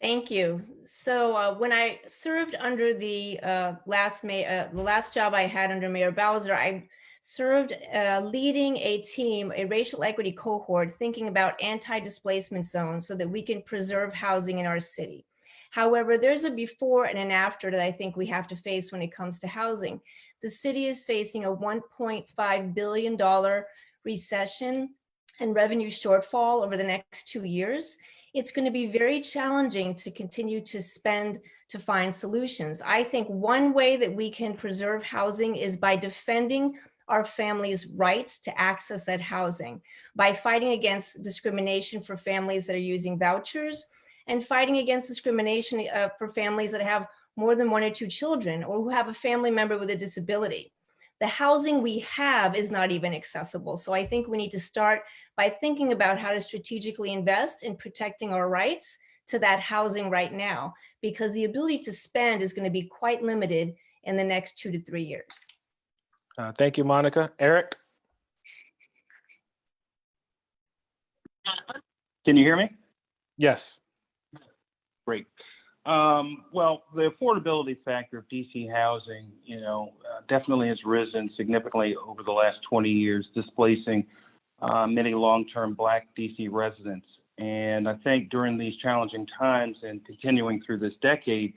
Speaker 11: Thank you. So when I served under the last job I had under Mayor Bowser, I served leading a team, a racial equity cohort, thinking about anti-displacement zones so that we can preserve housing in our city. However, there's a before and an after that I think we have to face when it comes to housing. The city is facing a $1.5 billion recession and revenue shortfall over the next 2 years. It's going to be very challenging to continue to spend to find solutions. I think one way that we can preserve housing is by defending our families' rights to access that housing, by fighting against discrimination for families that are using vouchers, and fighting against discrimination for families that have more than 1 or 2 children, or who have a family member with a disability. The housing we have is not even accessible. So I think we need to start by thinking about how to strategically invest in protecting our rights to that housing right now, because the ability to spend is going to be quite limited in the next 2 to 3 years.
Speaker 6: Thank you, Monica. Eric?
Speaker 12: Can you hear me?
Speaker 6: Yes.
Speaker 12: Great. Well, the affordability factor of DC housing, definitely has risen significantly over the last 20 years, displacing many long-term Black DC residents. And I think during these challenging times and continuing through this decade,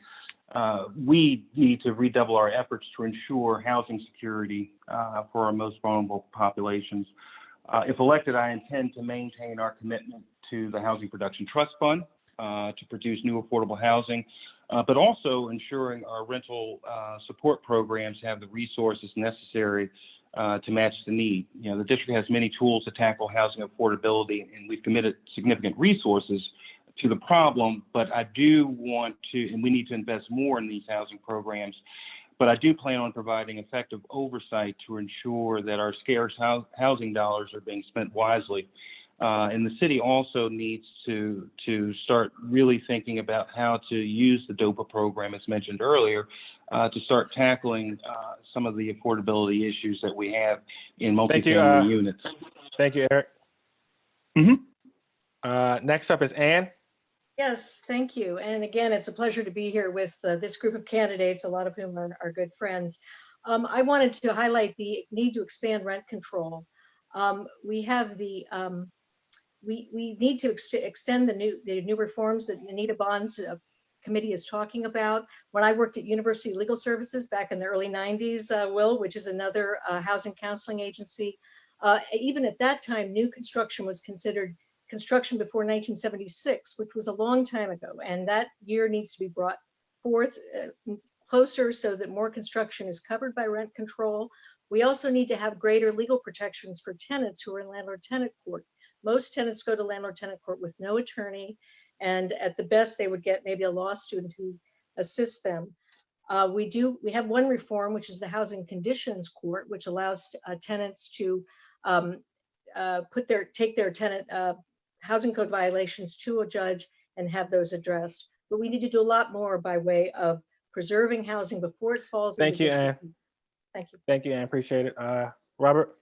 Speaker 12: we need to redouble our efforts to ensure housing security for our most vulnerable populations. If elected, I intend to maintain our commitment to the Housing Production Trust Fund to produce new affordable housing, but also ensuring our rental support programs have the resources necessary to match the need. The district has many tools to tackle housing affordability, and we've committed significant resources to the problem, but I do want to, and we need to invest more in these housing programs, but I do plan on providing effective oversight to ensure that our scarce housing dollars are being spent wisely. And the city also needs to start really thinking about how to use the DOPA program, as mentioned earlier, to start tackling some of the affordability issues that we have in multifamily units.
Speaker 6: Thank you, Eric. Next up is Ann.
Speaker 15: Yes, thank you. And again, it's a pleasure to be here with this group of candidates, a lot of whom are good friends. I wanted to highlight the need to expand rent control. We have the we need to extend the new reforms that Anita Bond's committee is talking about. When I worked at University Legal Services back in the early 90s, Will, which is another housing counseling agency, even at that time, new construction was considered construction before 1976, which was a long time ago. And that year needs to be brought forth closer so that more construction is covered by rent control. We also need to have greater legal protections for tenants who are in landlord-tenant court. Most tenants go to landlord-tenant court with no attorney, and at the best, they would get maybe a law student who assists them. We have one reform, which is the housing conditions court, which allows tenants to take their tenant housing code violations to a judge and have those addressed. But we need to do a lot more by way of preserving housing before it falls.
Speaker 6: Thank you, Ann.
Speaker 15: Thank you.
Speaker 6: Thank you, Ann. Appreciate it. Robert?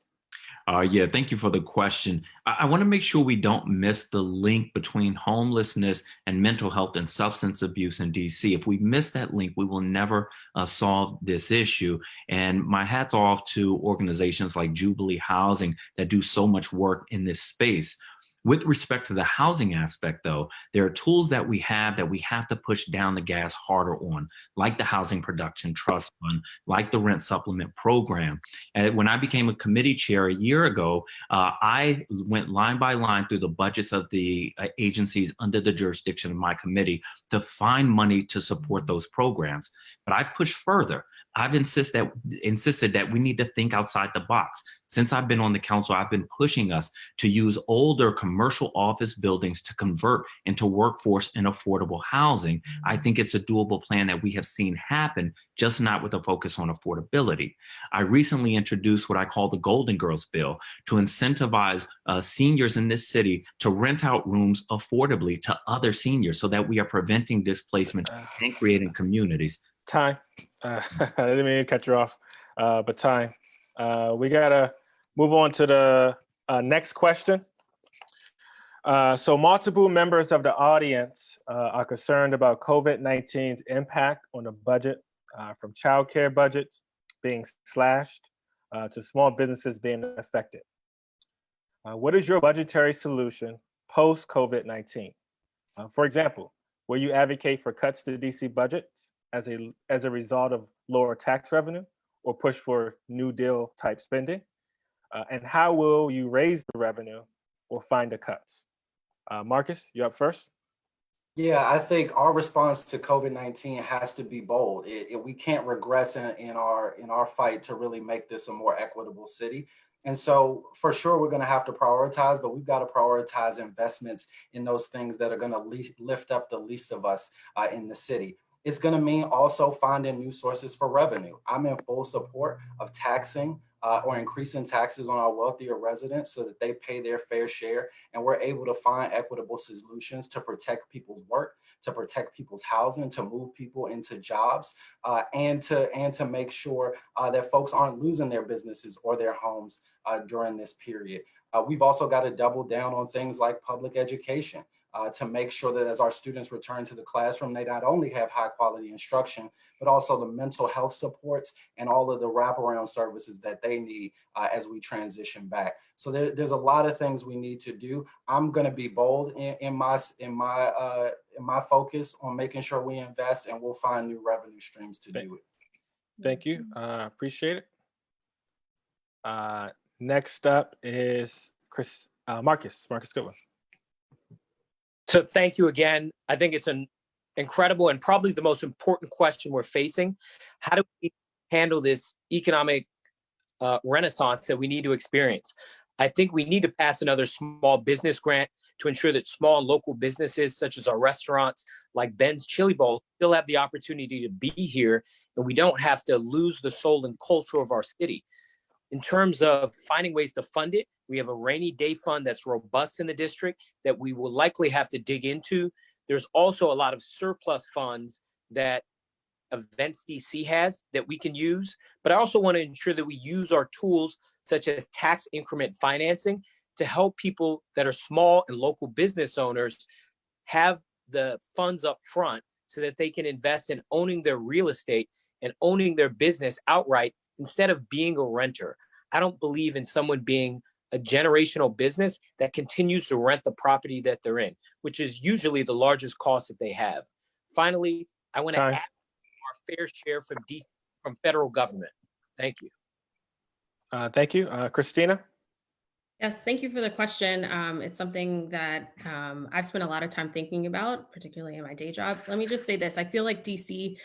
Speaker 13: Yeah, thank you for the question. I want to make sure we don't miss the link between homelessness and mental health and substance abuse in DC. If we miss that link, we will never solve this issue. And my hat's off to organizations like Jubilee Housing that do so much work in this space. With respect to the housing aspect, though, there are tools that we have to push down the gas harder on, like the Housing Production Trust Fund, like the Rent Supplement Program. And when I became a committee chair a year ago, I went line by line through the budgets of the agencies under the jurisdiction of my committee to find money to support those programs. But I've pushed further. I've insisted that we need to think outside the box. Since I've been on the council, I've been pushing us to use older commercial office buildings to convert into workforce and affordable housing. I think it's a doable plan that we have seen happen, just not with a focus on affordability. I recently introduced what I call the Golden Girls Bill to incentivize seniors in this city to rent out rooms affordably to other seniors so that we are preventing displacement and creating communities.
Speaker 6: Time. I didn't mean to cut you off, but time. We gotta move on to the next question. So multiple members of the audience are concerned about COVID-19's impact on the budget, from childcare budgets being slashed to small businesses being affected. What is your budgetary solution post-COVID-19? For example, will you advocate for cuts to DC budget as a result of lower tax revenue, or push for New Deal type spending? And how will you raise the revenue or find the cuts? Marcus, you up first?
Speaker 5: Yeah, I think our response to COVID-19 has to be bold. We can't regress in our fight to really make this a more equitable city. And so for sure, we're going to have to prioritize, but we've got to prioritize investments in those things that are going to lift up the least of us in the city. It's going to mean also finding new sources for revenue. I'm in full support of taxing or increasing taxes on our wealthier residents so that they pay their fair share and we're able to find equitable solutions to protect people's work, to protect people's housing, to move people into jobs, and to make sure that folks aren't losing their businesses or their homes during this period. We've also got to double down on things like public education to make sure that as our students return to the classroom, they not only have high quality instruction, but also the mental health supports and all of the wraparound services that they need as we transition back. So there's a lot of things we need to do. I'm going to be bold in my focus on making sure we invest, and we'll find new revenue streams to do it.
Speaker 6: Thank you. Appreciate it. Next up is Marcus Goodwin.
Speaker 4: So thank you again. I think it's an incredible and probably the most important question we're facing. How do we handle this economic renaissance that we need to experience? I think we need to pass another small business grant to ensure that small local businesses, such as our restaurants like Ben's Chili Bowl, still have the opportunity to be here, and we don't have to lose the soul and culture of our city. In terms of finding ways to fund it, we have a rainy day fund that's robust in the district that we will likely have to dig into. There's also a lot of surplus funds that Events DC has that we can use, but I also want to ensure that we use our tools such as tax increment financing to help people that are small and local business owners have the funds up front so that they can invest in owning their real estate and owning their business outright instead of being a renter. I don't believe in someone being a generational business that continues to rent the property that they're in, which is usually the largest cost that they have. Finally, I want to add our fair share from federal government. Thank you.
Speaker 6: Thank you. Christina?
Speaker 7: Yes, thank you for the question. It's something that I've spent a lot of time thinking about, particularly in my day job. Let me just say this. I feel like DC,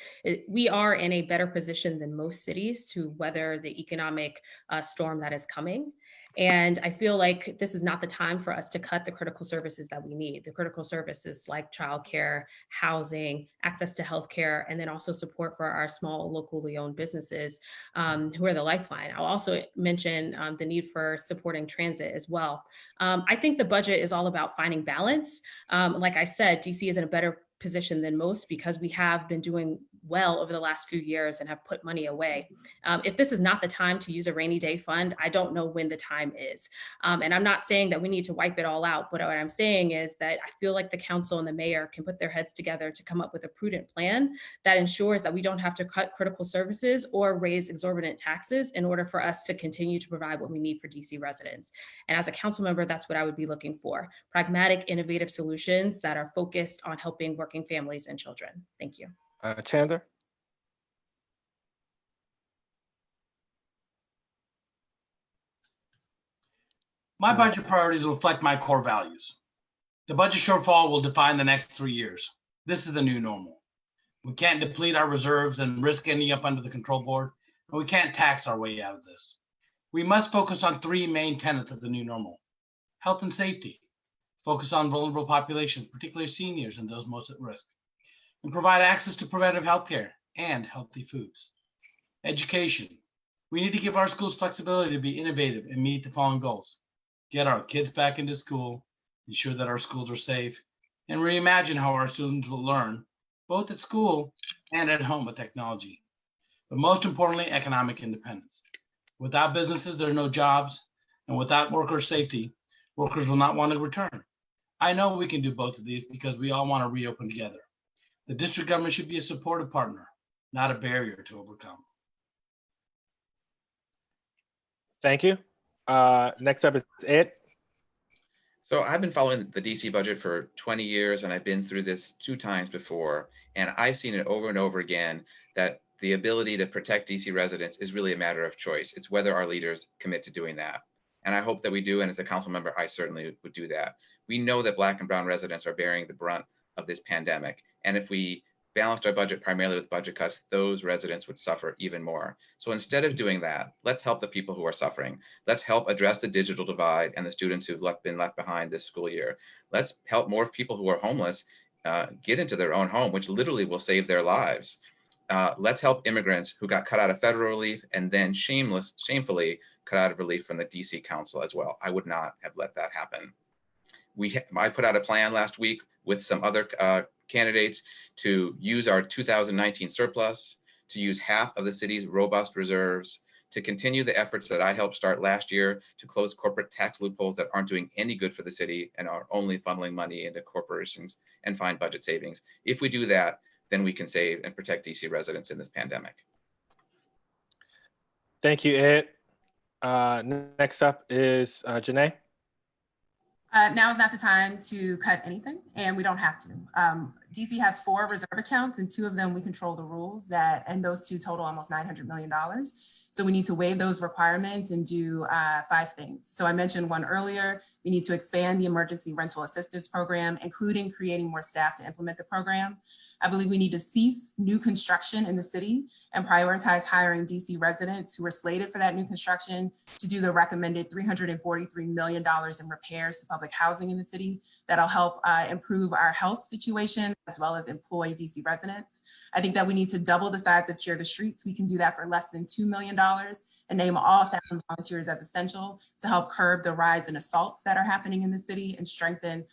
Speaker 7: we are in a better position than most cities to weather the economic storm that is coming. And I feel like this is not the time for us to cut the critical services that we need. The critical services like childcare, housing, access to healthcare, and then also support for our small locally owned businesses who are the lifeline. I'll also mention the need for supporting transit as well. I think the budget is all about finding balance. Like I said, DC is in a better position than most because we have been doing well over the last few years and have put money away. If this is not the time to use a rainy day fund, I don't know when the time is. And I'm not saying that we need to wipe it all out, but what I'm saying is that I feel like the council and the mayor can put their heads together to come up with a prudent plan that ensures that we don't have to cut critical services or raise exorbitant taxes in order for us to continue to provide what we need for DC residents. And as a council member, that's what I would be looking for: pragmatic, innovative solutions that are focused on helping working families and children. Thank you.
Speaker 6: Chandler?
Speaker 1: My budget priorities reflect my core values. The budget shortfall will define the next 3 years. This is the new normal. We can't deplete our reserves and risk ending up under the control board, and we can't tax our way out of this. We must focus on three main tenets of the new normal: health and safety, focus on vulnerable populations, particularly seniors and those most at risk, and provide access to preventive health care and healthy foods. Education. We need to give our schools flexibility to be innovative and meet the following goals: get our kids back into school, ensure that our schools are safe, and reimagine how our students will learn, both at school and at home with technology. But most importantly, economic independence. Without businesses, there are no jobs, and without worker safety, workers will not want to return. I know we can do both of these because we all want to reopen together. The district government should be a supportive partner, not a barrier to overcome.
Speaker 6: Thank you. Next up is Ed.
Speaker 8: So I've been following the DC budget for 20 years, and I've been through this 2 times before, and I've seen it over and over again that the ability to protect DC residents is really a matter of choice. It's whether our leaders commit to doing that. And I hope that we do, and as a council member, I certainly would do that. We know that Black and brown residents are bearing the brunt of this pandemic, and if we balanced our budget primarily with budget cuts, those residents would suffer even more. So instead of doing that, let's help the people who are suffering. Let's help address the digital divide and the students who've been left behind this school year. Let's help more people who are homeless get into their own home, which literally will save their lives. Let's help immigrants who got cut out of federal relief and then shamefully cut out of relief from the DC Council as well. I would not have let that happen. I put out a plan last week with some other candidates to use our 2019 surplus, to use half of the city's robust reserves, to continue the efforts that I helped start last year to close corporate tax loopholes that aren't doing any good for the city and are only funneling money into corporations, and find budget savings. If we do that, then we can save and protect DC residents in this pandemic.
Speaker 6: Thank you, Ed. Next up is Janae.
Speaker 3: Now is not the time to cut anything, and we don't have to. DC has 4 reserve accounts, and 2 of them we control the rules and those 2 total almost $900 million. So we need to waive those requirements and do 5 things. So I mentioned one earlier. We need to expand the emergency rental assistance program, including creating more staff to implement the program. I believe we need to cease new construction in the city and prioritize hiring DC residents who are slated for that new construction to do the recommended $343 million in repairs to public housing in the city. That'll help improve our health situation as well as employ DC residents. I think that we need to double the size of Cure the Streets. We can do that for less than $2 million and name all staff and volunteers as essential to help curb the rise in assaults that are happening in the city and strengthen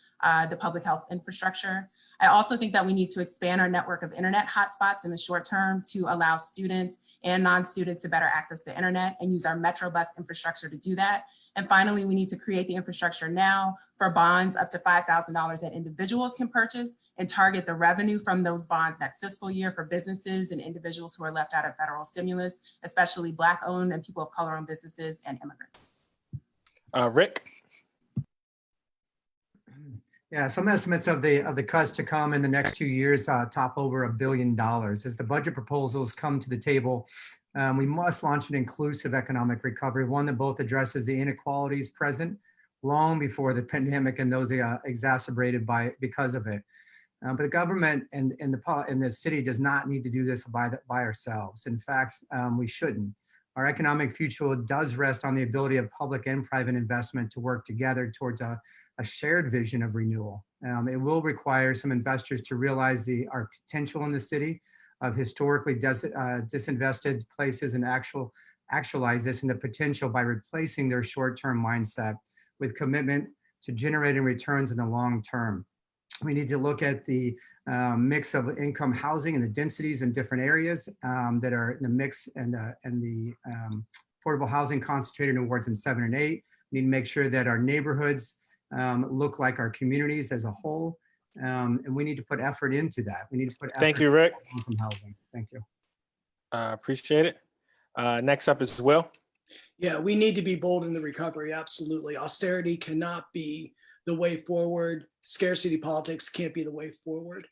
Speaker 3: the public health infrastructure. I also think that we need to expand our network of internet hotspots in the short term to allow students and non-students to better access the internet and use our Metro bus infrastructure to do that. And finally, we need to create the infrastructure now for bonds up to $5,000 that individuals can purchase and target the revenue from those bonds next fiscal year for businesses and individuals who are left out of federal stimulus, especially Black-owned and people of color-owned businesses and immigrants.
Speaker 6: Rick.
Speaker 9: Yeah, some estimates of the cuts to come in the next 2 years top over $1 billion. As the budget proposals come to the table, we must launch an inclusive economic recovery, one that both addresses the inequalities present long before the pandemic and those exacerbated because of it. But the government and the city does not need to do this by ourselves. In fact, we shouldn't. Our economic future does rest on the ability of public and private investment to work together towards a shared vision of renewal. It will require some investors to realize our potential in the city of historically disinvested places and actualize this in the potential by replacing their short-term mindset with commitment to generating returns in the long term. We need to look at the mix of income housing and the densities in different areas that are in the mix and the affordable housing concentrated in wards in 7 and 8. We need to make sure that our neighborhoods look like our communities as a whole. And we need to put effort into that. We need to put effort.
Speaker 6: Thank you, Rick.
Speaker 9: From housing. Thank you.
Speaker 6: Appreciate it. Next up is Will.
Speaker 10: Yeah, we need to be bold in the recovery. Absolutely. Austerity cannot be the way forward. Scarcity politics can't be the way forward.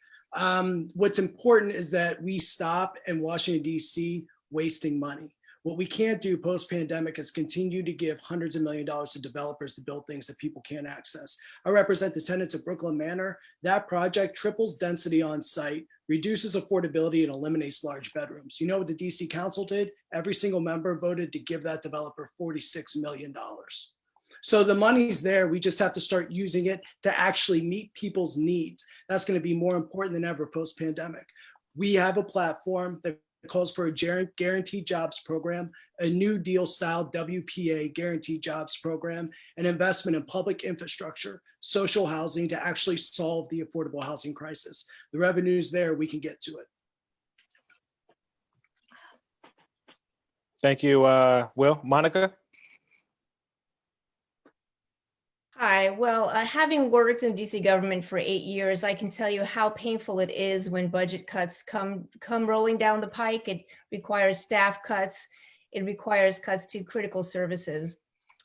Speaker 10: What's important is that we stop in Washington, D.C. wasting money. What we can't do post-pandemic is continue to give hundreds of millions of dollars to developers to build things that people can't access. I represent the tenants of Brooklyn Manor. That project triples density on site, reduces affordability, and eliminates large bedrooms. You know what the DC Council did? Every single member voted to give that developer $46 million. So the money's there. We just have to start using it to actually meet people's needs. That's going to be more important than ever post-pandemic. We have a platform that calls for a guaranteed jobs program, a New Deal style WPA guaranteed jobs program, and investment in public infrastructure, social housing to actually solve the affordable housing crisis. The revenue's there, we can get to it.
Speaker 6: Thank you, Will. Monica?
Speaker 11: Hi, well, having worked in DC government for 8 years, I can tell you how painful it is when budget cuts come rolling down the pike. It requires staff cuts. It requires cuts to critical services.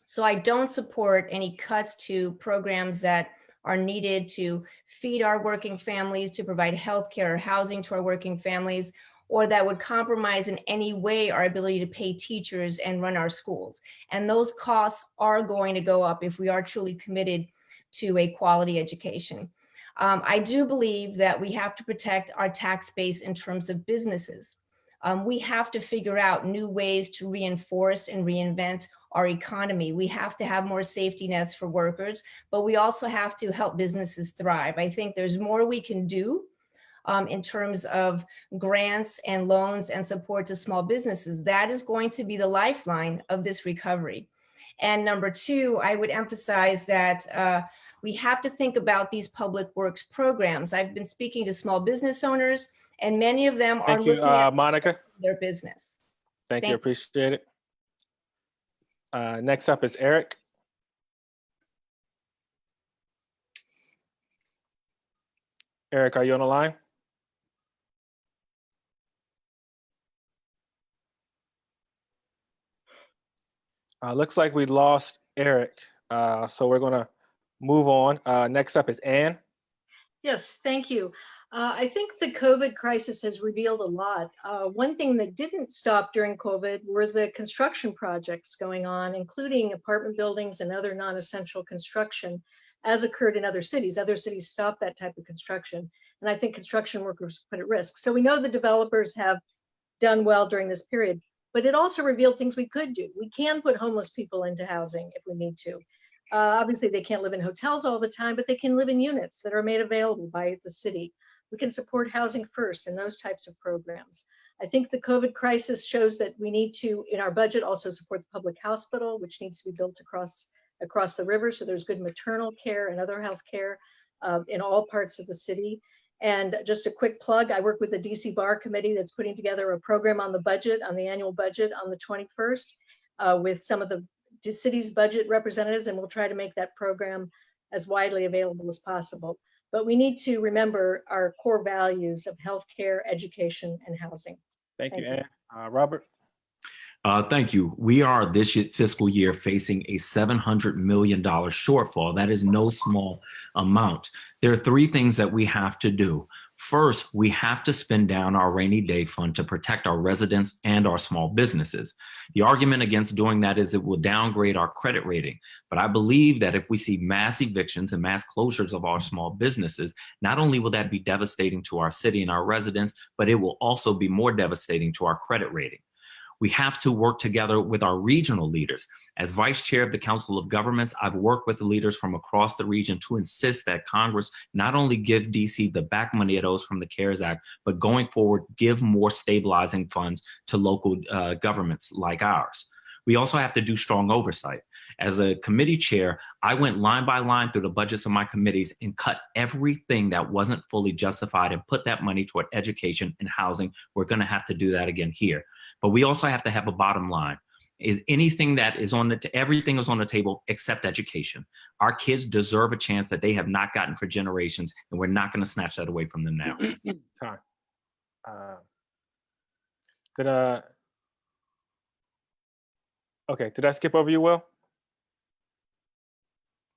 Speaker 11: So I don't support any cuts to programs that are needed to feed our working families, to provide healthcare or housing to our working families, or that would compromise in any way our ability to pay teachers and run our schools. And those costs are going to go up if we are truly committed to a quality education. I do believe that we have to protect our tax base in terms of businesses. We have to figure out new ways to reinforce and reinvent our economy. We have to have more safety nets for workers, but we also have to help businesses thrive. I think there's more we can do in terms of grants and loans and support to small businesses. That is going to be the lifeline of this recovery. And number two, I would emphasize that we have to think about these public works programs. I've been speaking to small business owners, and many of them are looking at
Speaker 6: Monica.
Speaker 11: Their business.
Speaker 6: Thank you, appreciate it. Next up is Eric. Eric, are you on the line? Looks like we lost Eric, so we're gonna move on. Next up is Ann.
Speaker 15: Yes, thank you. I think the COVID crisis has revealed a lot. One thing that didn't stop during COVID were the construction projects going on, including apartment buildings and other non-essential construction, as occurred in other cities. Other cities stopped that type of construction, and I think construction workers were put at risk. So we know the developers have done well during this period, but it also revealed things we could do. We can put homeless people into housing if we need to. Obviously, they can't live in hotels all the time, but they can live in units that are made available by the city. We can support housing first and those types of programs. I think the COVID crisis shows that we need to, in our budget, also support the public hospital, which needs to be built across the river. So there's good maternal care and other health care in all parts of the city. And just a quick plug, I work with the DC Bar Committee that's putting together a program on the budget, on the annual budget on the 21st with some of the city's budget representatives, and we'll try to make that program as widely available as possible. But we need to remember our core values of healthcare, education, and housing.
Speaker 6: Thank you, Ann. Robert?
Speaker 13: Thank you. We are this fiscal year facing a $700 million shortfall. That is no small amount. There are three things that we have to do. First, we have to spend down our rainy day fund to protect our residents and our small businesses. The argument against doing that is it will downgrade our credit rating. But I believe that if we see mass evictions and mass closures of our small businesses, not only will that be devastating to our city and our residents, but it will also be more devastating to our credit rating. We have to work together with our regional leaders. As vice chair of the Council of Governments, I've worked with the leaders from across the region to insist that Congress not only give DC the back money it owes from the CARES Act, but going forward, give more stabilizing funds to local governments like ours. We also have to do strong oversight. As a committee chair, I went line by line through the budgets of my committees and cut everything that wasn't fully justified and put that money toward education and housing. We're gonna have to do that again here. But we also have to have a bottom line. Is anything that is on everything is on the table except education. Our kids deserve a chance that they have not gotten for generations, and we're not gonna snatch that away from them now.
Speaker 6: Okay, did I skip over you, Will?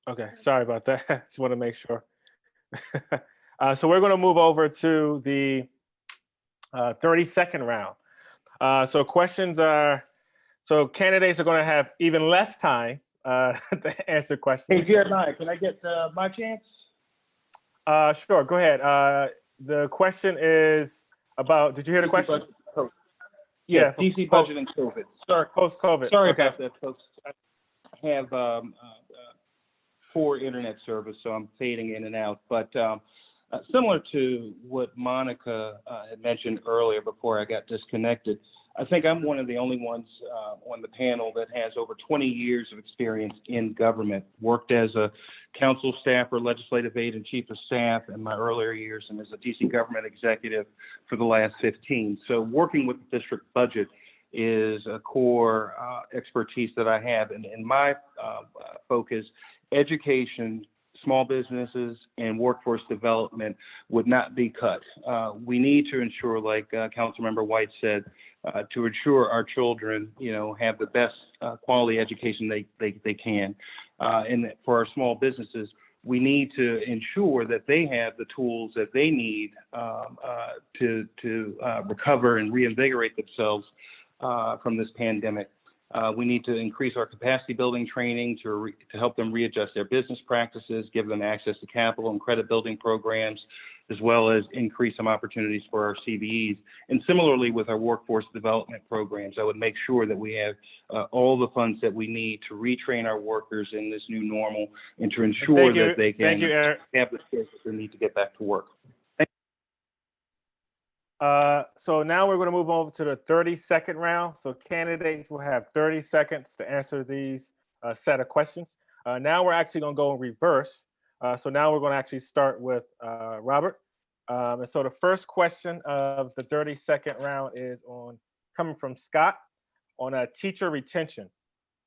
Speaker 6: Okay, sorry about that. Just want to make sure. So we're going to move over to the 30-second round. So questions are So candidates are going to have even less time to answer questions.
Speaker 12: Hey, Jeremiah, can I get my chance?
Speaker 6: Sure, go ahead. The question is about, did you hear the question?
Speaker 12: Yes,
Speaker 6: Yeah,
Speaker 12: DC budget and COVID. Sorry,
Speaker 6: post-COVID.
Speaker 12: sorry
Speaker 6: Okay.
Speaker 12: about that, folks. I have poor internet service, so I'm fading in and out. But similar to what Monica had mentioned earlier before I got disconnected, I think I'm one of the only ones on the panel that has over 20 years of experience in government, worked as a council staffer, legislative aide, and chief of staff in my earlier years, and as a DC government executive for the last 15. So working with the district budget is a core expertise that I have. And in my focus, education, small businesses, and workforce development would not be cut. We need to ensure, like Councilmember White said, to ensure our children, have the best quality education they can. And for our small businesses, we need to ensure that they have the tools that they need to recover and reinvigorate themselves from this pandemic. We need to increase our capacity building training to help them readjust their business practices, give them access to capital and credit building programs, as well as increase some opportunities for our CBEs. And similarly with our workforce development programs, I would make sure that we have all the funds that we need to retrain our workers in this new normal and to ensure that they can have the skills that they need to get back to work.
Speaker 6: So now we're going to move over to the 30-second round. So candidates will have 30 seconds to answer these set of questions. Now we're actually going to go in reverse. So now we're going to actually start with Robert. And so the first question of the 30-second round is coming from Scott on teacher retention.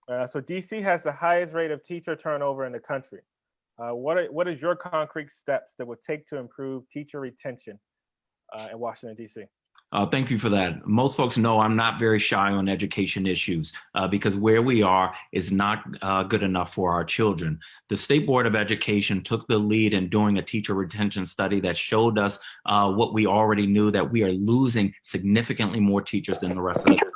Speaker 6: So DC has the highest rate of teacher turnover in the country. What is your concrete steps that would take to improve teacher retention in Washington, D.C.?
Speaker 13: Thank you for that. Most folks know I'm not very shy on education issues because where we are is not good enough for our children. The State Board of Education took the lead in doing a teacher retention study that showed us what we already knew, that we are losing significantly more teachers than the rest of the country.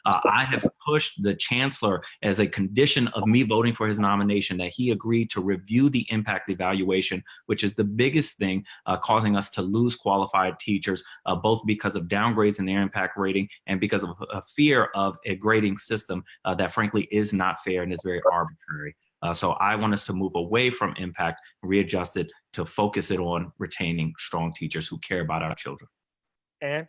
Speaker 13: I have pushed the chancellor as a condition of me voting for his nomination that he agreed to review the impact evaluation, which is the biggest thing causing us to lose qualified teachers, both because of downgrades in their impact rating and because of a fear of a grading system that frankly is not fair and is very arbitrary. So I want us to move away from impact, readjust it to focus it on retaining strong teachers who care about our children.
Speaker 6: And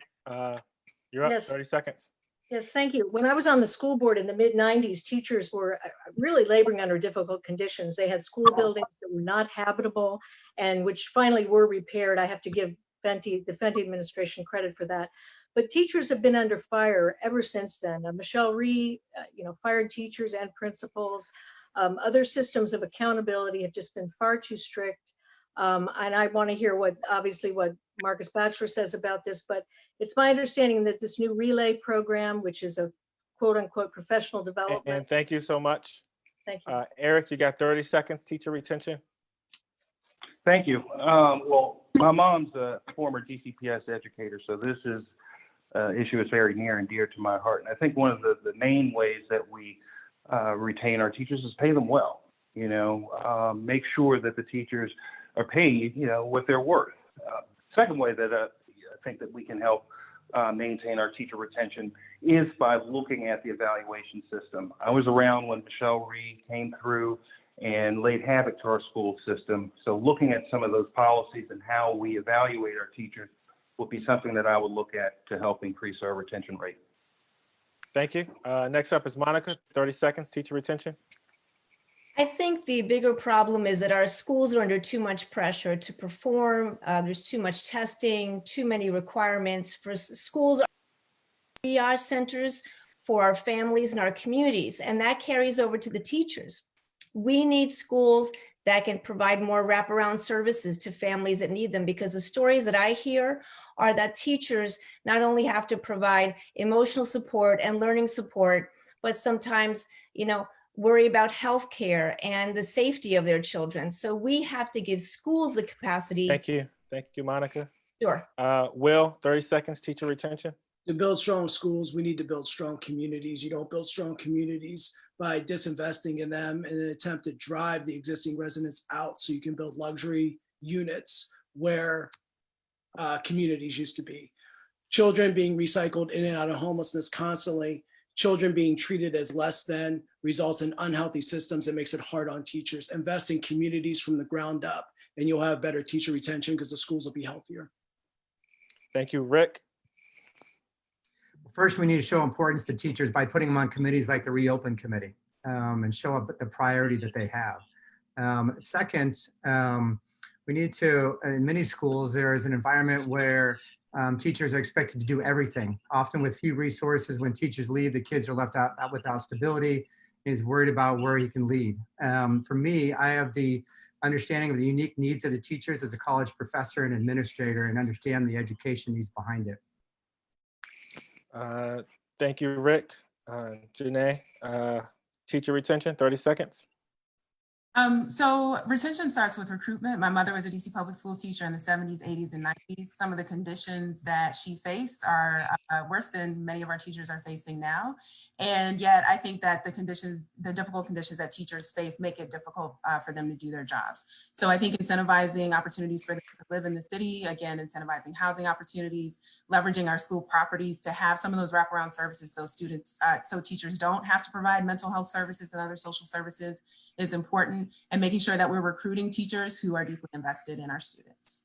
Speaker 6: you're up,
Speaker 15: Yes.
Speaker 6: 30 seconds.
Speaker 15: Yes, thank you. When I was on the school board in the mid-90s, teachers were really laboring under difficult conditions. They had school buildings that were not habitable and which finally were repaired. I have to give the Fenty administration credit for that. But teachers have been under fire ever since then. Michelle Rhee, fired teachers and principals. Other systems of accountability have just been far too strict. And I want to hear what Marcus Batchelor says about this, but it's my understanding that this new relay program, which is a quote unquote professional development.
Speaker 6: And thank you so much.
Speaker 15: Thank you.
Speaker 6: Eric, you got 30 seconds, teacher retention.
Speaker 12: Thank you. Well, my mom's a former DCPS educator, so this is issue is very near and dear to my heart. And I think one of the main ways that we retain our teachers is pay them well. Make sure that the teachers are paid, what they're worth. Second way that I think that we can help maintain our teacher retention is by looking at the evaluation system. I was around when Michelle Rhee came through and laid havoc to our school system. So looking at some of those policies and how we evaluate our teachers will be something that I would look at to help increase our retention rate.
Speaker 6: Thank you. Next up is Monica, 30 seconds, teacher retention.
Speaker 11: I think the bigger problem is that our schools are under too much pressure to perform. There's too much testing, too many requirements for schools. Are centers for our families and our communities, and that carries over to the teachers. We need schools that can provide more wraparound services to families that need them, because the stories that I hear are that teachers not only have to provide emotional support and learning support, but sometimes, worry about healthcare and the safety of their children. So we have to give schools the capacity.
Speaker 6: Thank you. Thank you, Monica.
Speaker 11: Sure.
Speaker 6: Will, 30 seconds, teacher retention.
Speaker 10: To build strong schools, we need to build strong communities. You don't build strong communities by disinvesting in them in an attempt to drive the existing residents out so you can build luxury units where communities used to be. Children being recycled in and out of homelessness constantly, children being treated as less than results in unhealthy systems that makes it hard on teachers. Invest in communities from the ground up and you'll have better teacher retention because the schools will be healthier.
Speaker 6: Thank you, Rick.
Speaker 9: First, we need to show importance to teachers by putting them on committees like the Reopen Committee and show up the priority that they have. Second, we need to, in many schools, there is an environment where teachers are expected to do everything, often with few resources. When teachers leave, the kids are left out without stability, is worried about where he can lead. For me, I have the understanding of the unique needs of the teachers as a college professor and administrator and understand the education needs behind it.
Speaker 6: Thank you, Rick. Janae, teacher retention, 30 seconds.
Speaker 3: So retention starts with recruitment. My mother was a DC public schools teacher in the 70s, 80s, and 90s. Some of the conditions that she faced are worse than many of our teachers are facing now. And yet I think that the difficult conditions that teachers face make it difficult for them to do their jobs. So I think incentivizing opportunities for them to live in the city, again, incentivizing housing opportunities, leveraging our school properties to have some of those wraparound services so so teachers don't have to provide mental health services and other social services is important, and making sure that we're recruiting teachers who are deeply invested in our students.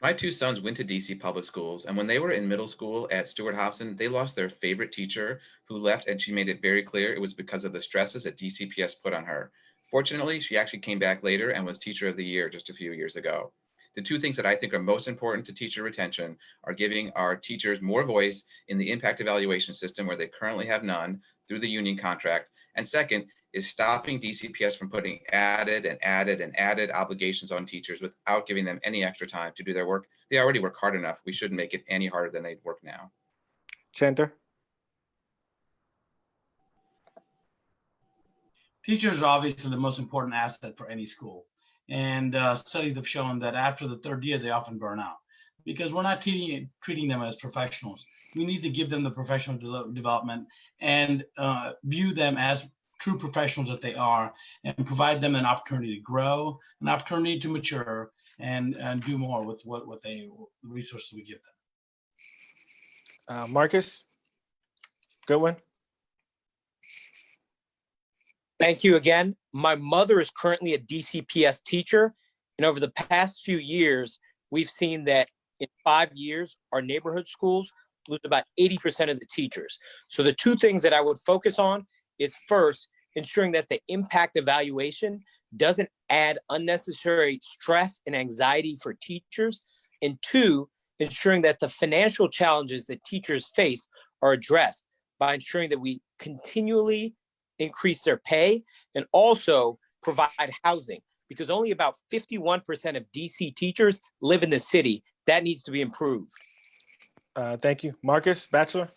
Speaker 8: My two sons went to DC public schools, and when they were in middle school at Stewart Hobson, they lost their favorite teacher who left, and she made it very clear it was because of the stresses that DCPS put on her. Fortunately, she actually came back later and was Teacher of the Year just a few years ago. The two things that I think are most important to teacher retention are giving our teachers more voice in the impact evaluation system where they currently have none through the union contract. And second is stopping DCPS from putting added obligations on teachers without giving them any extra time to do their work. They already work hard enough. We shouldn't make it any harder than they work now.
Speaker 6: Chandra.
Speaker 1: Teachers are obviously the most important asset for any school. And studies have shown that after the third year, they often burn out because we're not treating them as professionals. We need to give them the professional development and view them as true professionals that they are and provide them an opportunity to grow, an opportunity to mature and do more with the resources we give them.
Speaker 6: Marcus, good one.
Speaker 4: Thank you again. My mother is currently a DCPS teacher, and over the past few years, we've seen that in 5 years, our neighborhood schools lose about 80% of the teachers. So the two things that I would focus on is first, ensuring that the impact evaluation doesn't add unnecessary stress and anxiety for teachers, and two, ensuring that the financial challenges that teachers face are addressed by ensuring that we continually increase their pay and also provide housing, because only about 51% of DC teachers live in the city. That needs to be improved.
Speaker 6: Thank you. Marcus, Bachelor.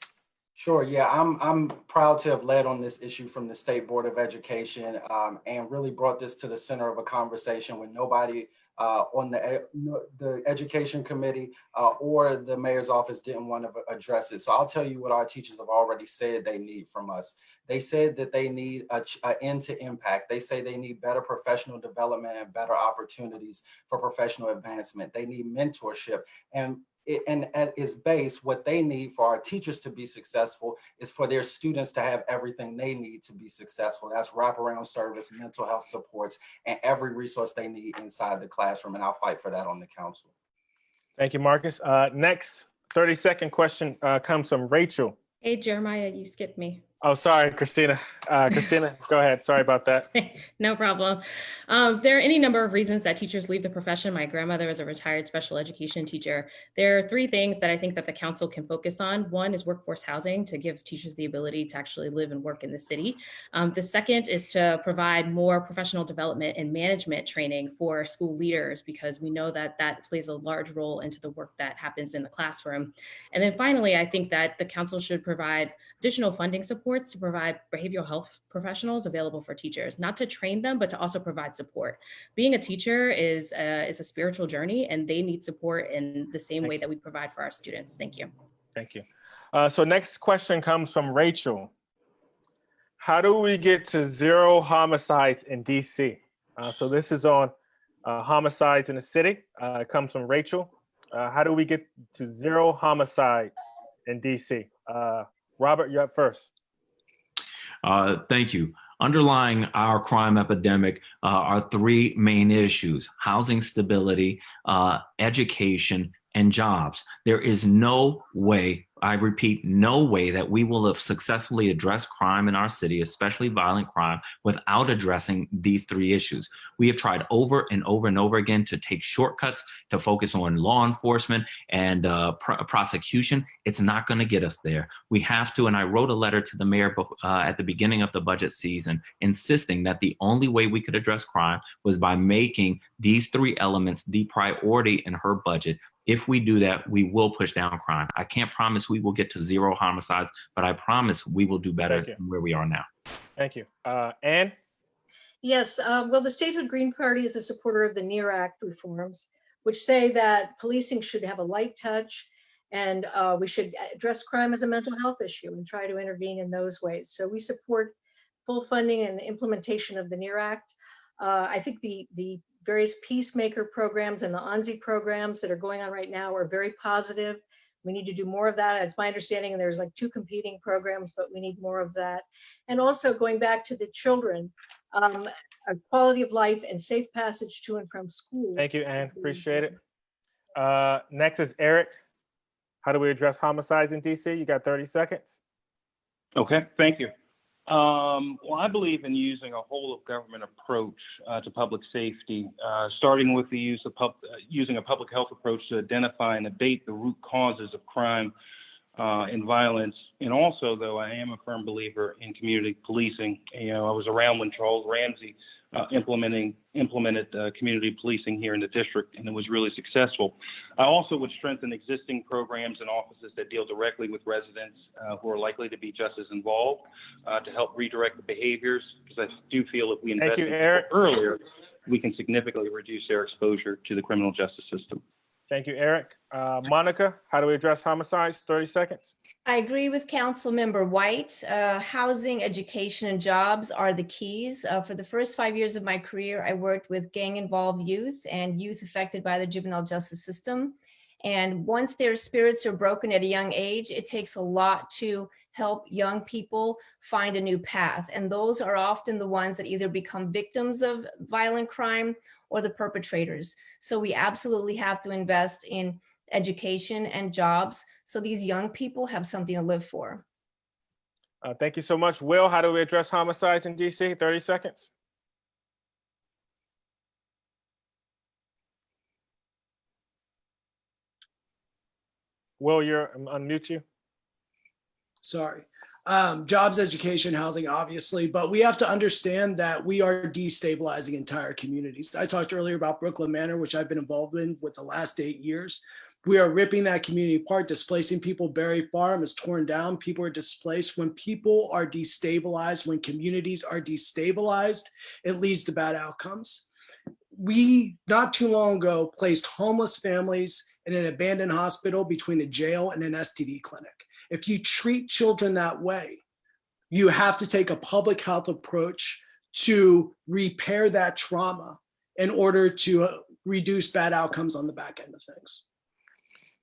Speaker 5: Sure. Yeah, I'm proud to have led on this issue from the State Board of Education and really brought this to the center of a conversation when nobody on the Education Committee or the Mayor's office didn't want to address it. So I'll tell you what our teachers have already said they need from us. They said that they need an end to impact. They say they need better professional development and better opportunities for professional advancement. They need mentorship. And at its base, what they need for our teachers to be successful is for their students to have everything they need to be successful. That's wraparound service, mental health supports, and every resource they need inside the classroom. And I'll fight for that on the council.
Speaker 6: Thank you, Marcus. Next 30-second question comes from Rachel.
Speaker 7: Hey, Jeremiah, you skipped me.
Speaker 6: Oh, sorry, Christina. Christina, go ahead. Sorry about that.
Speaker 7: No problem. There are any number of reasons that teachers leave the profession. My grandmother was a retired special education teacher. There are three things that I think that the council can focus on. One is workforce housing to give teachers the ability to actually live and work in the city. The second is to provide more professional development and management training for school leaders, because we know that that plays a large role into the work that happens in the classroom. And then finally, I think that the council should provide additional funding support reports to provide behavioral health professionals available for teachers, not to train them, but to also provide support. Being a teacher is a spiritual journey, and they need support in the same way that we provide for our students. Thank you.
Speaker 6: Thank you. So next question comes from Rachel. How do we get to 0 homicides in DC? So this is on homicides in the city. It comes from Rachel. How do we get to 0 homicides in DC? Robert, you're up first.
Speaker 13: Thank you. Underlying our crime epidemic are 3 main issues: housing stability, education, and jobs. There is no way, I repeat, no way that we will have successfully addressed crime in our city, especially violent crime, without addressing these 3 issues. We have tried over and over and over again to take shortcuts, to focus on law enforcement and prosecution. It's not going to get us there. We have to, and I wrote a letter to the mayor at the beginning of the budget season, insisting that the only way we could address crime was by making these 3 elements the priority in her budget. If we do that, we will push down crime. I can't promise we will get to 0 homicides, but I promise we will do better than where we are now.
Speaker 6: Thank you. Ann?
Speaker 15: Yes, well, the Statehood Green Party is a supporter of the NEAR Act reforms, which say that policing should have a light touch, and we should address crime as a mental health issue and try to intervene in those ways. So we support full funding and implementation of the NEAR Act. I think the various peacemaker programs and the ONSI programs that are going on right now are very positive. We need to do more of that. It's my understanding there's like 2 competing programs, but we need more of that. And also going back to the children, a quality of life and safe passage to and from school.
Speaker 6: Thank you, Ann. Appreciate it. Next is Eric. How do we address homicides in DC? You got 30 seconds.
Speaker 12: Okay, thank you. Well, I believe in using a whole of government approach to public safety, starting with the use of using a public health approach to identify and abate the root causes of crime and violence. And also, though, I am a firm believer in community policing. You know, I was around when Charles Ramsey implemented community policing here in the district, and it was really successful. I also would strengthen existing programs and offices that deal directly with residents who are likely to be just as involved to help redirect the behaviors, because I do feel if we invest in people earlier, we can significantly reduce their exposure to the criminal justice system.
Speaker 6: Thank you, Eric. Monica, how do we address homicides? 30 seconds.
Speaker 11: I agree with Councilmember White. Housing, education, and jobs are the keys. For the first 5 years of my career, I worked with gang-involved youth and youth affected by the juvenile justice system. And once their spirits are broken at a young age, it takes a lot to help young people find a new path. And those are often the ones that either become victims of violent crime or the perpetrators. So we absolutely have to invest in education and jobs so these young people have something to live for.
Speaker 6: Thank you so much. Will, how do we address homicides in DC? 30 seconds. Will, unmute you.
Speaker 10: Sorry. Jobs, education, housing, obviously, but we have to understand that we are destabilizing entire communities. I talked earlier about Brooklyn Manor, which I've been involved in with the last 8 years. We are ripping that community apart, displacing people. Berry Farm is torn down. People are displaced. When people are destabilized, when communities are destabilized, it leads to bad outcomes. We, not too long ago, placed homeless families in an abandoned hospital between a jail and an STD clinic. If you treat children that way, you have to take a public health approach to repair that trauma in order to reduce bad outcomes on the back end of things.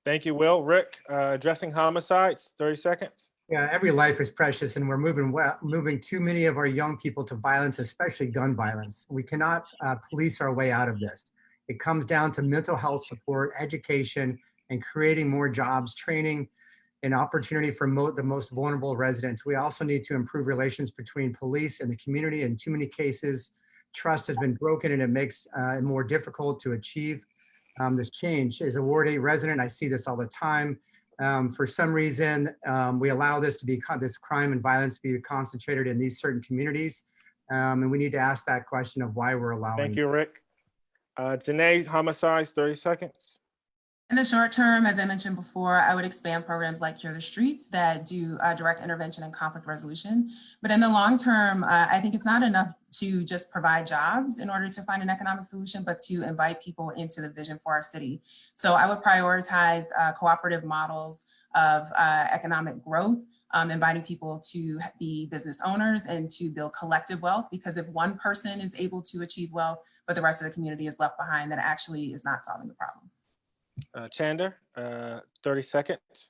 Speaker 6: Thank you, Will. Rick, addressing homicides, 30 seconds.
Speaker 9: Yeah, every life is precious, and we're moving too many of our young people to violence, especially gun violence. We cannot police our way out of this. It comes down to mental health support, education, and creating more jobs, training, and opportunity for the most vulnerable residents. We also need to improve relations between police and the community. In too many cases, trust has been broken, and it makes it more difficult to achieve this change. As a Ward 8 resident, I see this all the time. For some reason, we allow this crime and violence to be concentrated in these certain communities. And we need to ask that question of why we're allowing.
Speaker 6: Thank you, Rick. Janae, homicides, 30 seconds.
Speaker 3: In the short term, as I mentioned before, I would expand programs like Cure the Streets that do direct intervention and conflict resolution. But in the long term, I think it's not enough to just provide jobs in order to find an economic solution, but to invite people into the vision for our city. So I would prioritize cooperative models of economic growth, inviting people to be business owners and to build collective wealth, because if one person is able to achieve wealth, but the rest of the community is left behind, that actually is not solving the problem.
Speaker 6: Chander, 30 seconds.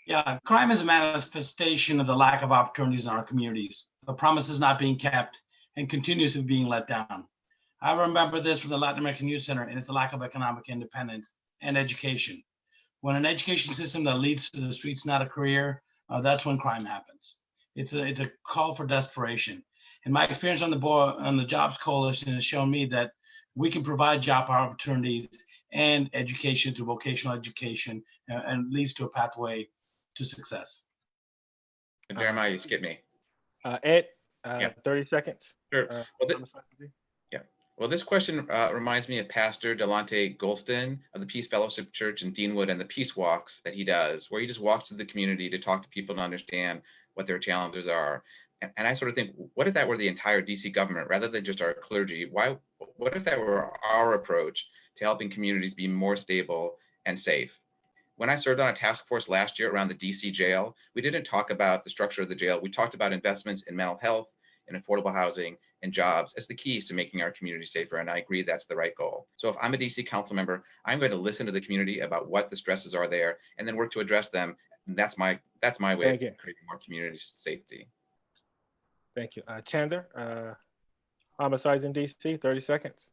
Speaker 1: Yeah, crime is a manifestation of the lack of opportunities in our communities. The promises not being kept and continuously being let down. I remember this from the Latin American Youth Center, and it's a lack of economic independence and education. When an education system that leads to the streets, not a career, that's when crime happens. It's a call for desperation. And my experience on the board on the Jobs Coalition has shown me that we can provide job opportunities and education through vocational education, and leads to a pathway to success.
Speaker 8: Jeremiah, you skipped me.
Speaker 6: Ed, 30 seconds.
Speaker 8: Sure. Well, this question reminds me of Pastor Delonte Golston of the Peace Fellowship Church in Deanwood and the Peace Walks that he does, where he just walks to the community to talk to people to understand what their challenges are. And I sort of think, what if that were the entire DC government rather than just our clergy? What if that were our approach to helping communities be more stable and safe? When I served on a task force last year around the DC jail, we didn't talk about the structure of the jail. We talked about investments in mental health and affordable housing and jobs as the keys to making our community safer. And I agree that's the right goal. So if I'm a DC council member, I'm going to listen to the community about what the stresses are there and then work to address them. And that's my way of creating more community safety.
Speaker 6: Thank you. Chander, homicides in DC, 30 seconds.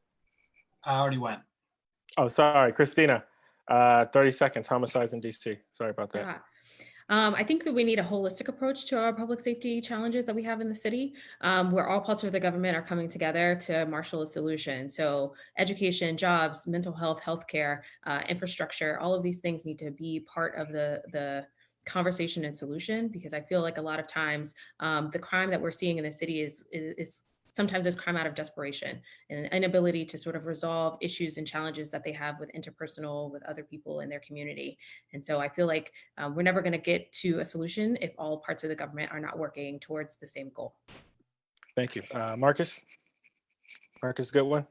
Speaker 1: I already went.
Speaker 6: Oh, sorry, Christina, 30 seconds, homicides in DC. Sorry about that.
Speaker 7: I think that we need a holistic approach to our public safety challenges that we have in the city, where all parts of the government are coming together to marshal a solution. So education, jobs, mental health, healthcare, infrastructure, all of these things need to be part of the conversation and solution, because I feel like a lot of times the crime that we're seeing in the city is sometimes crime out of desperation and inability to sort of resolve issues and challenges that they have with interpersonal, with other people in their community. And so I feel like we're never going to get to a solution if all parts of the government are not working towards the same goal.
Speaker 6: Thank you. Marcus, good one.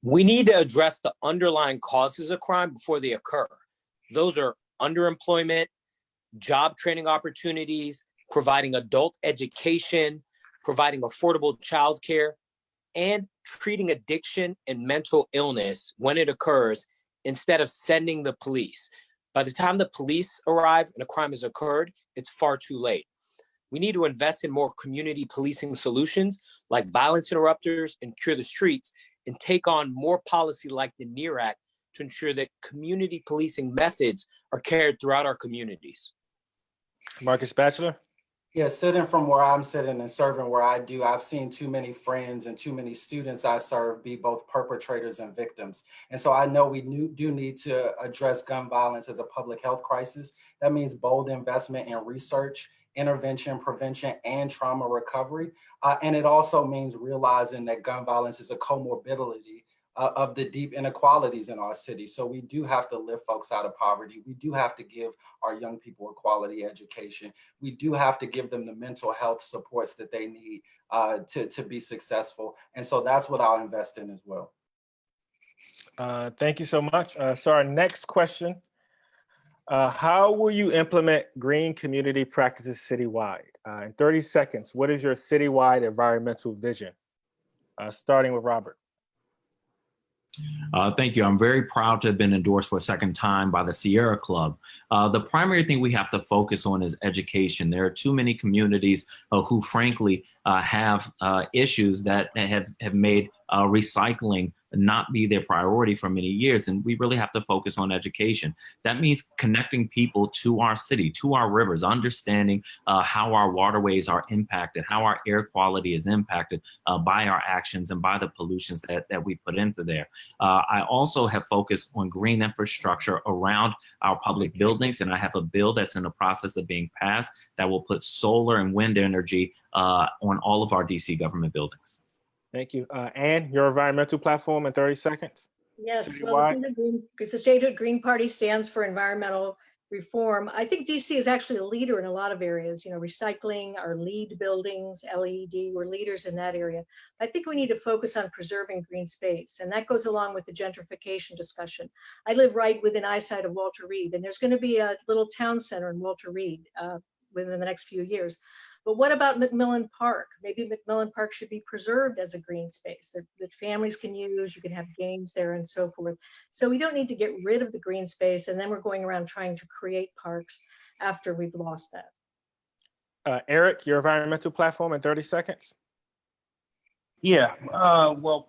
Speaker 4: We need to address the underlying causes of crime before they occur. Those are underemployment, job training opportunities, providing adult education, providing affordable childcare, and treating addiction and mental illness when it occurs instead of sending the police. By the time the police arrive and a crime has occurred, it's far too late. We need to invest in more community policing solutions like violence interrupters and Cure the Streets, and take on more policy like the NEAR Act to ensure that community policing methods are carried throughout our communities.
Speaker 6: Marcus Batchelor.
Speaker 5: Yeah, sitting from where I'm sitting and serving where I do, I've seen too many friends and too many students I serve be both perpetrators and victims. And so I know we do need to address gun violence as a public health crisis. That means bold investment in research, intervention, prevention, and trauma recovery. And it also means realizing that gun violence is a comorbidity of the deep inequalities in our city. So we do have to lift folks out of poverty. We do have to give our young people a quality education. We do have to give them the mental health supports that they need to be successful. And so that's what I'll invest in as well.
Speaker 6: Thank you so much. So our next question, how will you implement green community practices citywide? In 30 seconds, what is your citywide environmental vision? Starting with Robert.
Speaker 13: Thank you. I'm very proud to have been endorsed for a second time by the Sierra Club. The primary thing we have to focus on is education. There are too many communities who frankly have issues that have made recycling not be their priority for many years, and we really have to focus on education. That means connecting people to our city, to our rivers, understanding how our waterways are impacted, how our air quality is impacted by our actions and by the pollutions that we put into there. I also have focused on green infrastructure around our public buildings, and I have a bill that's in the process of being passed that will put solar and wind energy on all of our DC government buildings.
Speaker 6: Thank you. Anne, your environmental platform in 30 seconds.
Speaker 15: Yes, well, because the Statehood Green Party stands for environmental reform. I think DC is actually a leader in a lot of areas, recycling, our LEED buildings, LED, we're leaders in that area. I think we need to focus on preserving green space, and that goes along with the gentrification discussion. I live right within eyesight of Walter Reed, and there's going to be a little town center in Walter Reed within the next few years. But what about McMillan Park? Maybe McMillan Park should be preserved as a green space that families can use. You can have games there and so forth. So we don't need to get rid of the green space and then we're going around trying to create parks after we've lost that.
Speaker 6: Eric, your environmental platform in 30 seconds.
Speaker 12: Yeah, well,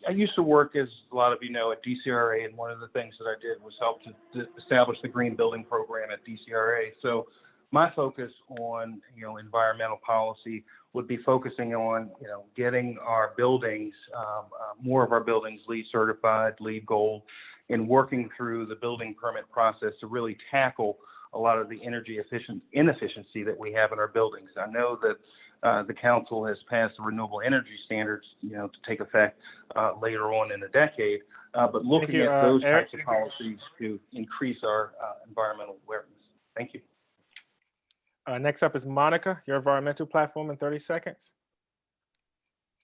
Speaker 12: I used to work, as a lot of you know, at DCRA, and one of the things that I did was help to establish the green building program at DCRA. So my focus on, environmental policy would be focusing on, getting our buildings, more of our buildings LEED certified, LEED Gold, and working through the building permit process to really tackle a lot of the energy inefficiency that we have in our buildings. I know that the council has passed the renewable energy standards, to take effect later on in the decade, but looking at those types of policies to increase our environmental awareness. Thank you.
Speaker 6: Next up is Monica, your environmental platform in 30 seconds.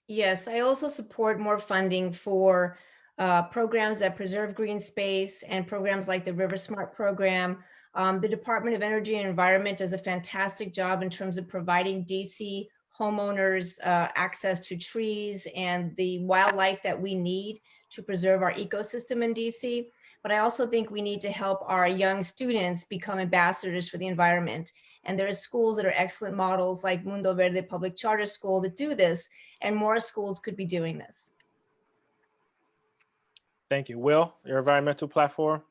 Speaker 11: Yes, I also support more funding for programs that preserve green space and programs like the River Smart program. The Department of Energy and Environment does a fantastic job in terms of providing DC homeowners access to trees and the wildlife that we need to preserve our ecosystem in DC. But I also think we need to help our young students become ambassadors for the environment. And there are schools that are excellent models like Mundo Verde Public Charter School that do this, and more schools could be doing this.
Speaker 6: Thank you. Will, your environmental platform?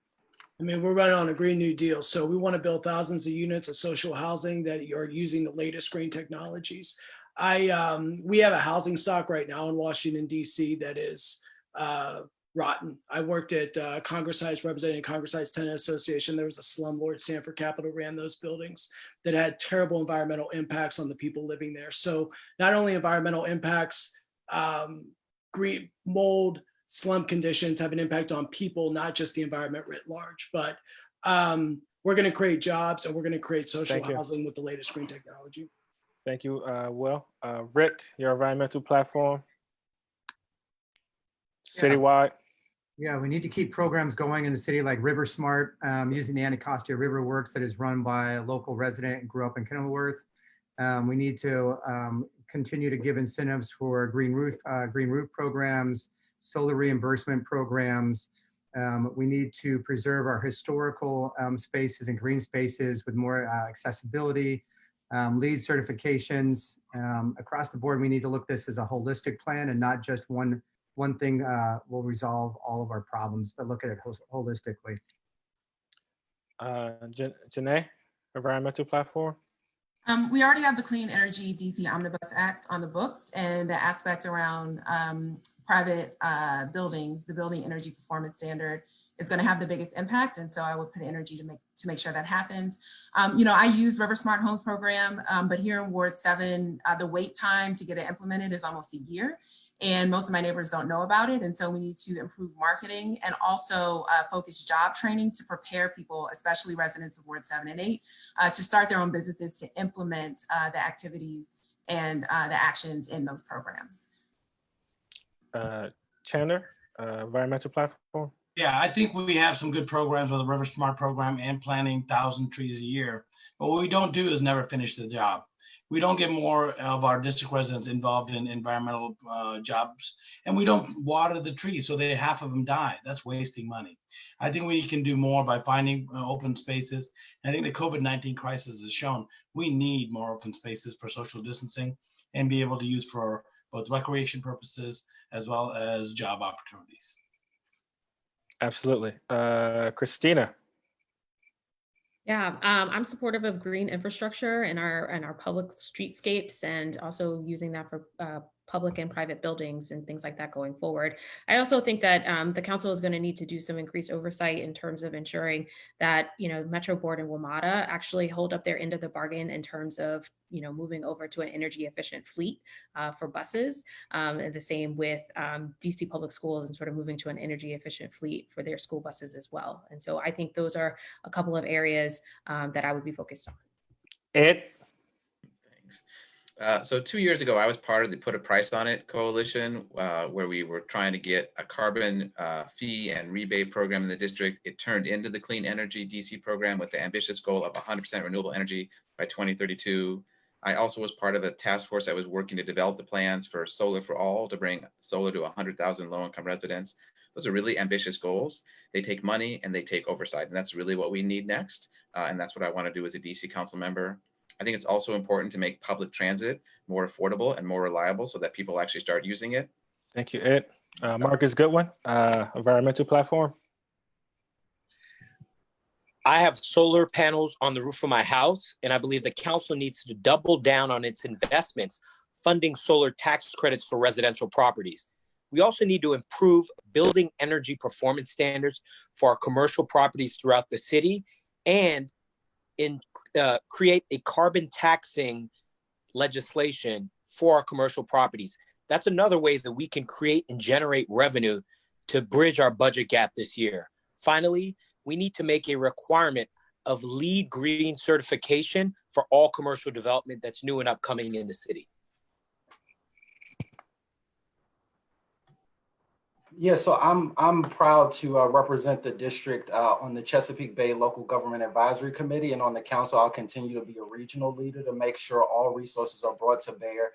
Speaker 10: I mean, we're running on a Green New Deal, so we want to build thousands of units of social housing that are using the latest green technologies. We have a housing stock right now in Washington, D.C. that is rotten. I worked at Congress Heights, representing Congress Heights Tenant Association. There was a slumlord, Sanford Capital ran those buildings that had terrible environmental impacts on the people living there. So not only environmental impacts, green mold, slum conditions have an impact on people, not just the environment writ large. But we're going to create jobs and we're going to create social housing with the latest green technology.
Speaker 6: Thank you, Will. Rick, your environmental platform, citywide.
Speaker 9: Yeah, we need to keep programs going in the city like River Smart, using the Anacostia River Works that is run by a local resident and grew up in Kenilworth. We need to continue to give incentives for green roof programs, solar reimbursement programs. We need to preserve our historical spaces and green spaces with more accessibility, LEED certifications. Across the board, we need to look at this as a holistic plan and not just one thing will resolve all of our problems, but look at it holistically.
Speaker 6: Janae, environmental platform.
Speaker 3: We already have the Clean Energy DC Omnibus Act on the books, and the aspect around private buildings, the Building Energy Performance Standard is going to have the biggest impact. And so I would put energy to make sure that happens. I use River Smart Homes program, but here in Ward 7, the wait time to get it implemented is almost a year. And most of my neighbors don't know about it. And so we need to improve marketing and also focus job training to prepare people, especially residents of Ward 7 and 8, to start their own businesses to implement the activities and the actions in those programs.
Speaker 6: Chandler, environmental platform.
Speaker 1: Yeah, I think we have some good programs with the River Smart program and planting 1,000 trees a year. But what we don't do is never finish the job. We don't get more of our district residents involved in environmental jobs, and we don't water the trees, so half of them die. That's wasting money. I think we can do more by finding open spaces. And I think the COVID-19 crisis has shown we need more open spaces for social distancing and be able to use for both recreation purposes as well as job opportunities.
Speaker 6: Absolutely. Christina.
Speaker 7: Yeah, I'm supportive of green infrastructure in our public streetscapes and also using that for public and private buildings and things like that going forward. I also think that the council is going to need to do some increased oversight in terms of ensuring that, Metro Board and WMATA actually hold up their end of the bargain in terms of, moving over to an energy efficient fleet for buses, and the same with DC Public Schools and sort of moving to an energy efficient fleet for their school buses as well. And so I think those are a couple of areas that I would be focused on.
Speaker 6: Ed?
Speaker 8: So 2 years ago, I was part of the Put a Price on It coalition, where we were trying to get a carbon fee and rebate program in the district. It turned into the Clean Energy DC program with the ambitious goal of 100% renewable energy by 2032. I also was part of a task force that was working to develop the plans for Solar for All to bring solar to 100,000 low-income residents. Those are really ambitious goals. They take money and they take oversight, and that's really what we need next. And that's what I want to do as a DC council member. I think it's also important to make public transit more affordable and more reliable so that people actually start using it.
Speaker 6: Thank you, Ed. Marcus Goodwin, environmental platform.
Speaker 4: I have solar panels on the roof of my house, and I believe the council needs to double down on its investments, funding solar tax credits for residential properties. We also need to improve building energy performance standards for our commercial properties throughout the city, and create a carbon taxing legislation for our commercial properties. That's another way that we can create and generate revenue to bridge our budget gap this year. Finally, we need to make a requirement of LEED Green certification for all commercial development that's new and upcoming in the city.
Speaker 5: Yeah, so I'm proud to represent the district on the Chesapeake Bay Local Government Advisory Committee, and on the council, I'll continue to be a regional leader to make sure all resources are brought to bear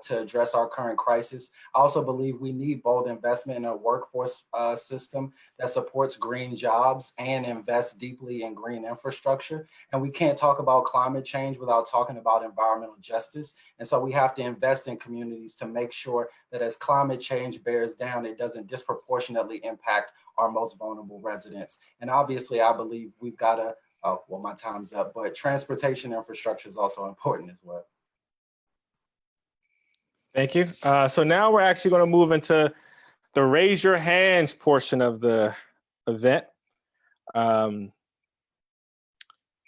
Speaker 5: to address our current crisis. I also believe we need bold investment in a workforce system that supports green jobs and invests deeply in green infrastructure. And we can't talk about climate change without talking about environmental justice. And so we have to invest in communities to make sure that as climate change bears down, it doesn't disproportionately impact our most vulnerable residents. And obviously, I believe we've got to, well, my time's up, but transportation infrastructure is also important as well.
Speaker 6: Thank you. So now we're actually going to move into the raise your hands portion of the event.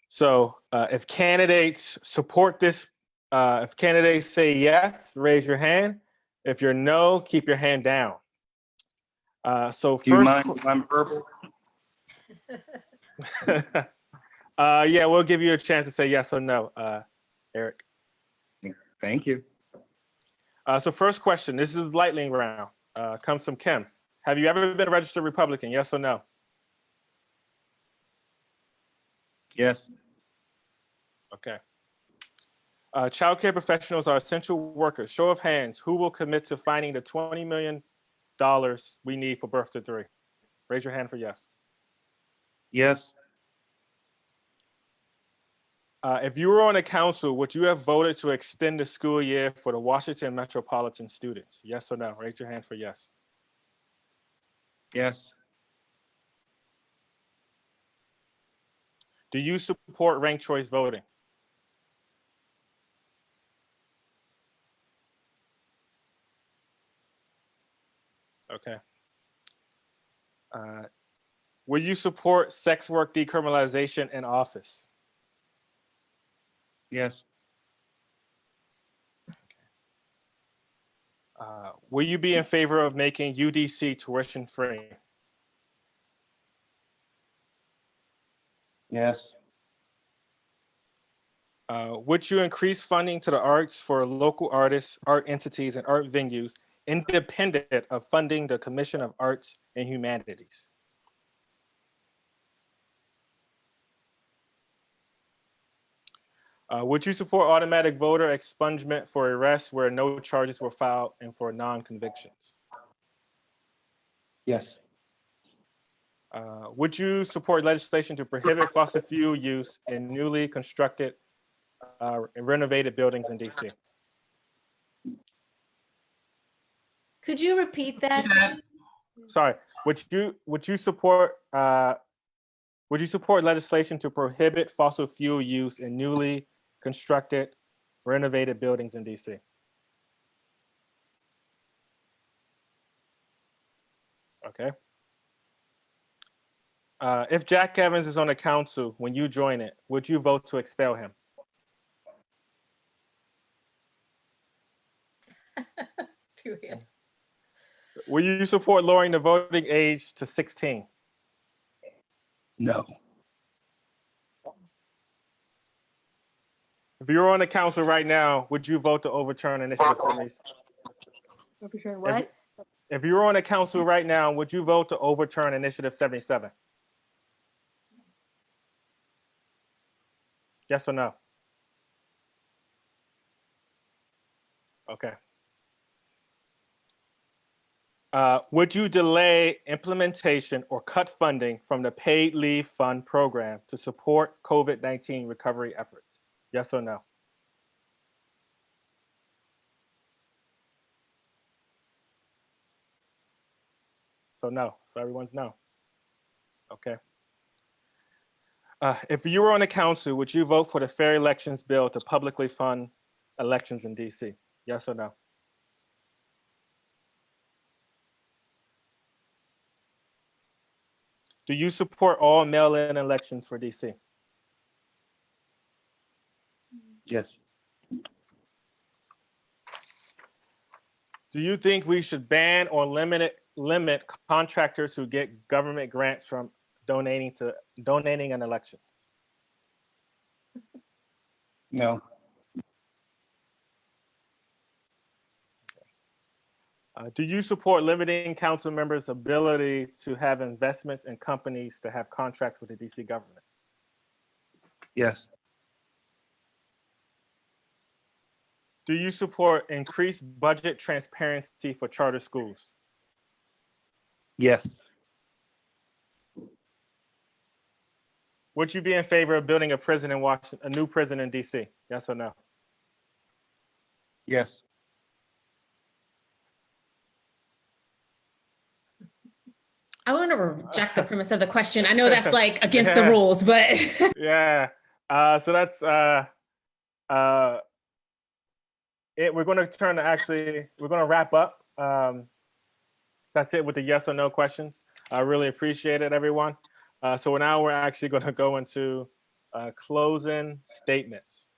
Speaker 6: So if candidates support this, if candidates say yes, raise your hand. If you're no, keep your hand down. So
Speaker 12: Do you
Speaker 6: first,
Speaker 12: mind if I'm verbal?
Speaker 6: yeah, we'll give you a chance to say yes or no, Eric.
Speaker 12: Thank you.
Speaker 6: So first question, this is lightning round, comes from Kim. Have you ever been a registered Republican, yes or no?
Speaker 12: Yes.
Speaker 6: Okay. Childcare professionals are essential workers. Show of hands, who will commit to finding the $20 million we need for birth to 3? Raise your hand for yes.
Speaker 12: Yes.
Speaker 6: If you were on a council, would you have voted to extend the school year for the Washington metropolitan students? Yes or no? Raise your hand for yes.
Speaker 12: Yes.
Speaker 6: Do you support ranked choice voting? Okay. Will you support sex work decriminalization in office?
Speaker 12: Yes.
Speaker 6: Will you be in favor of making UDC tuition free?
Speaker 12: Yes.
Speaker 6: Would you increase funding to the arts for local artists, art entities, and art venues independent of funding the Commission of Arts and Humanities? Would you support automatic voter expungement for arrests where no charges were filed and for non-convictions?
Speaker 12: Yes.
Speaker 6: Would you support legislation to prohibit fossil fuel use in newly constructed and renovated buildings in DC?
Speaker 11: Could you repeat that?
Speaker 1: Yeah.
Speaker 6: Sorry, would you support legislation to prohibit fossil fuel use in newly constructed, renovated buildings in DC? Okay. If Jack Evans is on the council when you join it, would you vote to expel him?
Speaker 15: Two hands.
Speaker 6: Will you support lowering the voting age to 16?
Speaker 12: No.
Speaker 6: If you were on the council right now, would you vote to overturn Initiative 70?
Speaker 15: Overturn what?
Speaker 6: If you were on the council right now, would you vote to overturn Initiative 77? Yes or no? Okay. Would you delay implementation or cut funding from the Paid Leave Fund program to support COVID-19 recovery efforts? Yes or no? So no. So everyone's no. Okay. If you were on the council, would you vote for the Fair Elections Bill to publicly fund elections in DC? Yes or no? Do you support all mail-in elections for DC?
Speaker 12: Yes.
Speaker 6: Do you think we should ban or limit contractors who get government grants from donating in elections?
Speaker 12: No.
Speaker 6: Do you support limiting council members' ability to have investments in companies to have contracts with the DC government?
Speaker 12: Yes.
Speaker 6: Do you support increased budget transparency for charter schools?
Speaker 12: Yes.
Speaker 6: Would you be in favor of building a prison in Washington, a new prison in DC? Yes or no?
Speaker 12: Yes.
Speaker 7: I want to reject the premise of the question. I know that's like against the rules, but
Speaker 6: yeah. So that's it. We're going to turn to we're going to wrap up. That's it with the yes or no questions. I really appreciate it, everyone. So now we're actually going to go into closing statements.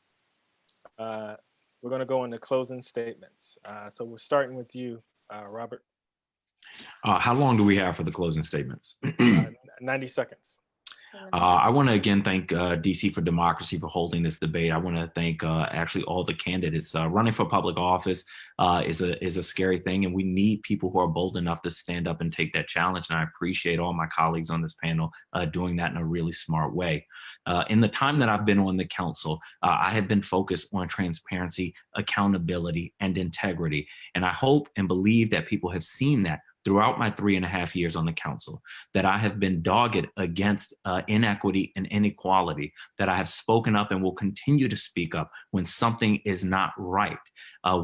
Speaker 6: We're going to go into closing statements. So we're starting with you, Robert.
Speaker 13: How long do we have for the closing statements?
Speaker 6: 90 seconds.
Speaker 13: I want to again thank DC for Democracy for holding this debate. I want to thank actually all the candidates. Running for public office is a scary thing, and we need people who are bold enough to stand up and take that challenge. And I appreciate all my colleagues on this panel doing that in a really smart way. In the time that I've been on the council, I have been focused on transparency, accountability, and integrity. And I hope and believe that people have seen that throughout my 3.5 years on the council, that I have been dogged against inequity and inequality, that I have spoken up and will continue to speak up when something is not right.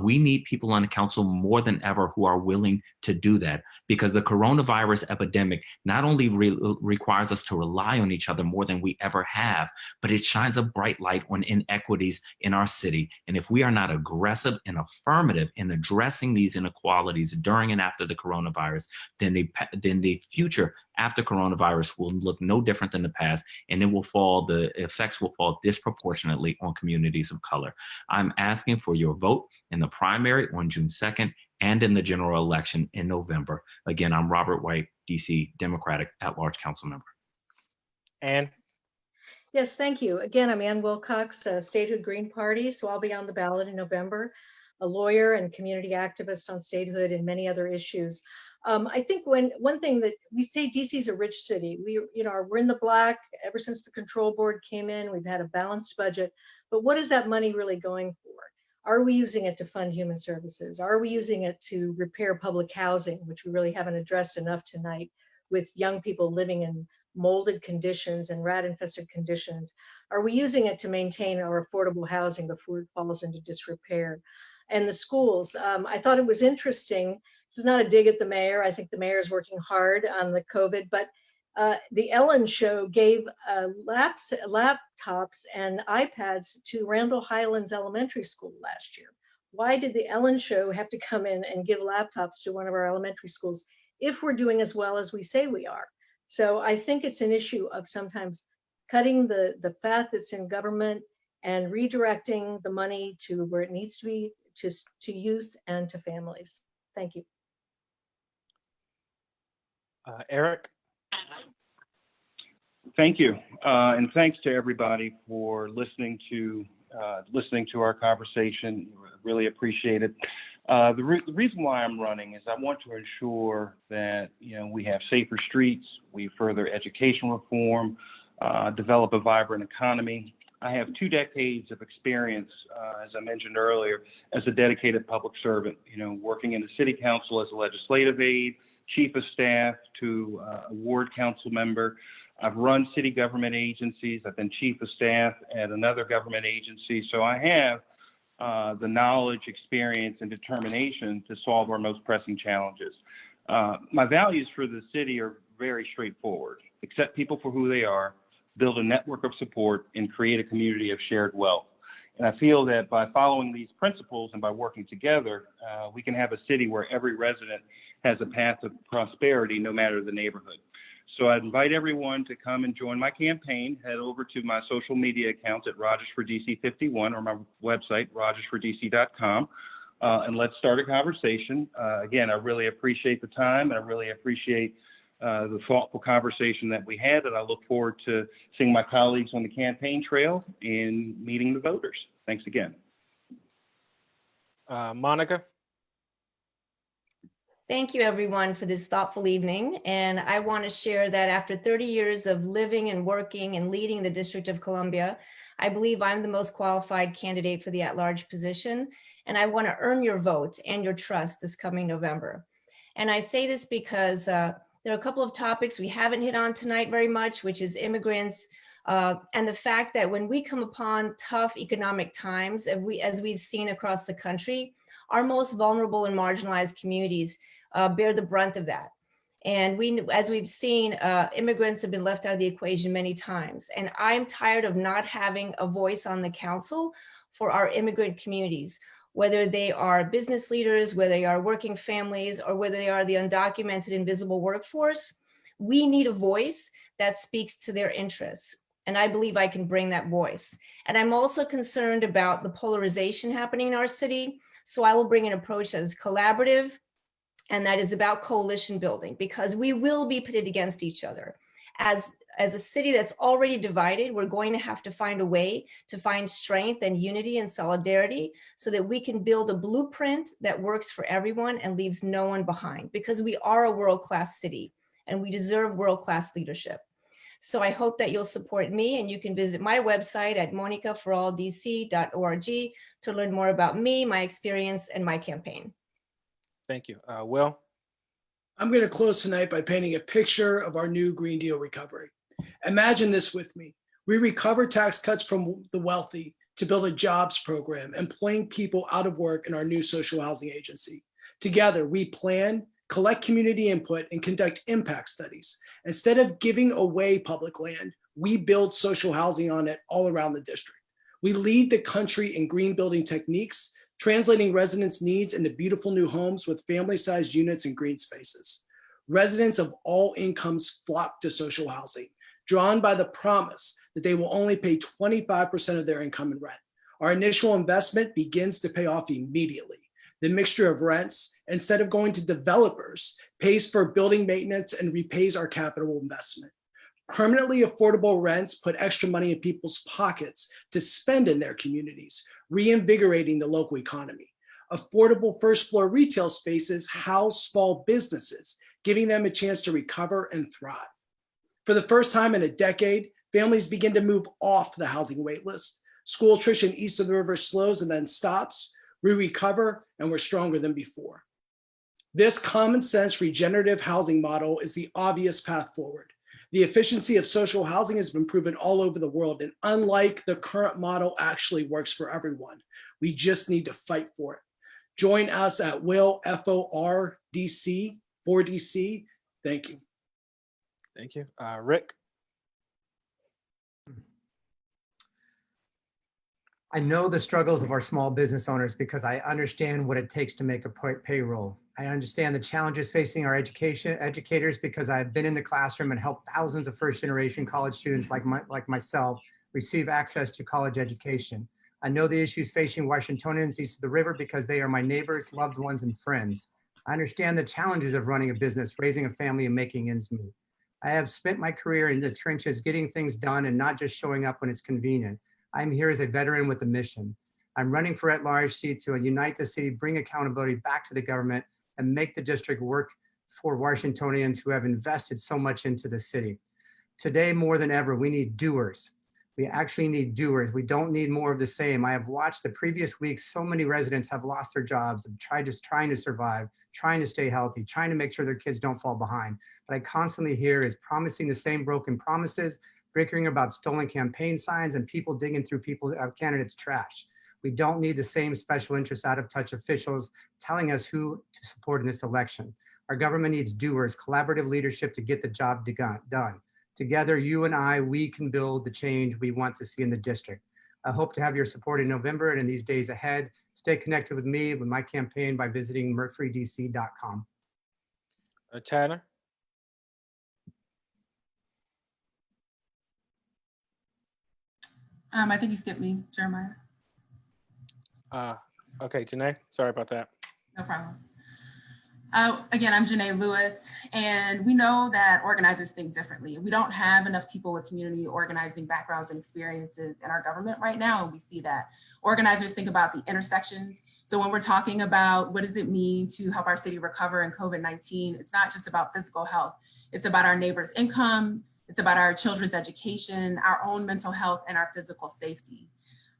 Speaker 13: We need people on the council more than ever who are willing to do that, because the coronavirus epidemic not only requires us to rely on each other more than we ever have, but it shines a bright light on inequities in our city. And if we are not aggressive and affirmative in addressing these inequalities during and after the coronavirus, then the future after coronavirus will look no different than the past, and the effects will fall disproportionately on communities of color. I'm asking for your vote in the primary on June 2nd and in the general election in November. Again, I'm Robert White, DC Democratic at-large council member.
Speaker 6: Ann?
Speaker 15: Yes, thank you. Again, I'm Ann Wilcox, Statehood Green Party, so I'll be on the ballot in November, a lawyer and community activist on statehood and many other issues. I think one thing that we say, DC is a rich city. We're in the black ever since the control board came in. We've had a balanced budget, but what is that money really going for? Are we using it to fund human services? Are we using it to repair public housing, which we really haven't addressed enough tonight, with young people living in molded conditions and rat-infested conditions? Are we using it to maintain our affordable housing before it falls into disrepair? And the schools, I thought it was interesting. This is not a dig at the mayor. I think the mayor is working hard on the COVID, but the Ellen Show gave laptops and iPads to Randall Highlands Elementary School last year. Why did the Ellen Show have to come in and give laptops to one of our elementary schools? if we're doing as well as we say we are. So I think it's an issue of sometimes cutting the fat that's in government and redirecting the money to where it needs to be, to youth and to families. Thank you.
Speaker 6: Eric?
Speaker 12: Thank you, and thanks to everybody for listening to our conversation. Really appreciate it. The reason why I'm running is I want to ensure that we have safer streets, we further education reform, develop a vibrant economy. I have 2 decades of experience, as I mentioned earlier, as a dedicated public servant. Working in the city council as a legislative aide, chief of staff to a ward council member. I've run city government agencies. I've been chief of staff at another government agency. So I have the knowledge, experience, and determination to solve our most pressing challenges. My values for the city are very straightforward. Accept people for who they are, build a network of support, and create a community of shared wealth. And I feel that by following these principles and by working together, we can have a city where every resident has a path of prosperity, no matter the neighborhood. So I'd invite everyone to come and join my campaign. Head over to my social media accounts at Rogers for DC 51 or my website, rogersfordc.com, and let's start a conversation. Again, I really appreciate the time, and I really appreciate the thoughtful conversation that we had, and I look forward to seeing my colleagues on the campaign trail and meeting the voters. Thanks again.
Speaker 6: Monica?
Speaker 11: Thank you, everyone, for this thoughtful evening. And I want to share that after 30 years of living and working and leading the District of Columbia, I believe I'm the most qualified candidate for the at-large position. And I want to earn your vote and your trust this coming November. And I say this because there are a couple of topics we haven't hit on tonight very much, which is immigrants and the fact that when we come upon tough economic times, as we've seen across the country, our most vulnerable and marginalized communities bear the brunt of that. And as we've seen, immigrants have been left out of the equation many times. And I'm tired of not having a voice on the council for our immigrant communities, whether they are business leaders, whether they are working families, or whether they are the undocumented invisible workforce. We need a voice that speaks to their interests. And I believe I can bring that voice. And I'm also concerned about the polarization happening in our city. So I will bring an approach that is collaborative, and that is about coalition building, because we will be pitted against each other. As a city that's already divided, we're going to have to find a way to find strength and unity and solidarity so that we can build a blueprint that works for everyone and leaves no one behind, because we are a world-class city and we deserve world-class leadership. So I hope that you'll support me, and you can visit my website at monicaforalldc.org to learn more about me, my experience, and my campaign.
Speaker 6: Thank you. Will?
Speaker 10: I'm going to close tonight by painting a picture of our new Green Deal recovery. Imagine this with me. We recover tax cuts from the wealthy to build a jobs program, employing people out of work in our new social housing agency. Together, we plan, collect community input, and conduct impact studies. Instead of giving away public land, we build social housing on it all around the district. We lead the country in green building techniques, translating residents' needs into beautiful new homes with family-sized units and green spaces. Residents of all incomes flock to social housing, drawn by the promise that they will only pay 25% of their income in rent. Our initial investment begins to pay off immediately. The mixture of rents, instead of going to developers, pays for building maintenance and repays our capital investment. Permanently affordable rents put extra money in people's pockets to spend in their communities, reinvigorating the local economy. Affordable first floor retail spaces house small businesses, giving them a chance to recover and thrive. For the first time in a decade, families begin to move off the housing wait list. School attrition east of the river slows and then stops. We recover and we're stronger than before. This common sense regenerative housing model is the obvious path forward. The efficiency of social housing has been proven all over the world, and unlike the current model, actually works for everyone. We just need to fight for it. Join us at Will FORDC 4DC. Thank you.
Speaker 6: Thank you. Rick?
Speaker 9: I know the struggles of our small business owners because I understand what it takes to make a payroll. I understand the challenges facing our educators because I've been in the classroom and helped thousands of first-generation college students like myself receive access to college education. I know the issues facing Washingtonians east of the river because they are my neighbors, loved ones, and friends. I understand the challenges of running a business, raising a family, and making ends meet. I have spent my career in the trenches getting things done and not just showing up when it's convenient. I'm here as a veteran with a mission. I'm running for at-large seat to unite the city, bring accountability back to the government, and make the district work for Washingtonians who have invested so much into the city. Today, more than ever, we need doers. We actually need doers. We don't need more of the same. I have watched the previous weeks, so many residents have lost their jobs and trying to survive, trying to stay healthy, trying to make sure their kids don't fall behind. But I constantly hear is promising the same broken promises, bickering about stolen campaign signs, and people digging through candidates' trash. We don't need the same special interest out of touch officials telling us who to support in this election. Our government needs doers, collaborative leadership to get the job done. Together, you and I, we can build the change we want to see in the district. I hope to have your support in November and in these days ahead. Stay connected with me with my campaign by visiting murphreedc.com.
Speaker 6: Tanner?
Speaker 3: I think you skipped me, Jeremiah.
Speaker 6: Okay, Janae, sorry about that.
Speaker 3: No problem. Again, I'm Janae Lewis, and we know that organizers think differently. We don't have enough people with community organizing backgrounds and experiences in our government right now, and we see that. Organizers think about the intersections. So when we're talking about what does it mean to help our city recover in COVID-19, it's not just about physical health. It's about our neighbors' income. It's about our children's education, our own mental health, and our physical safety.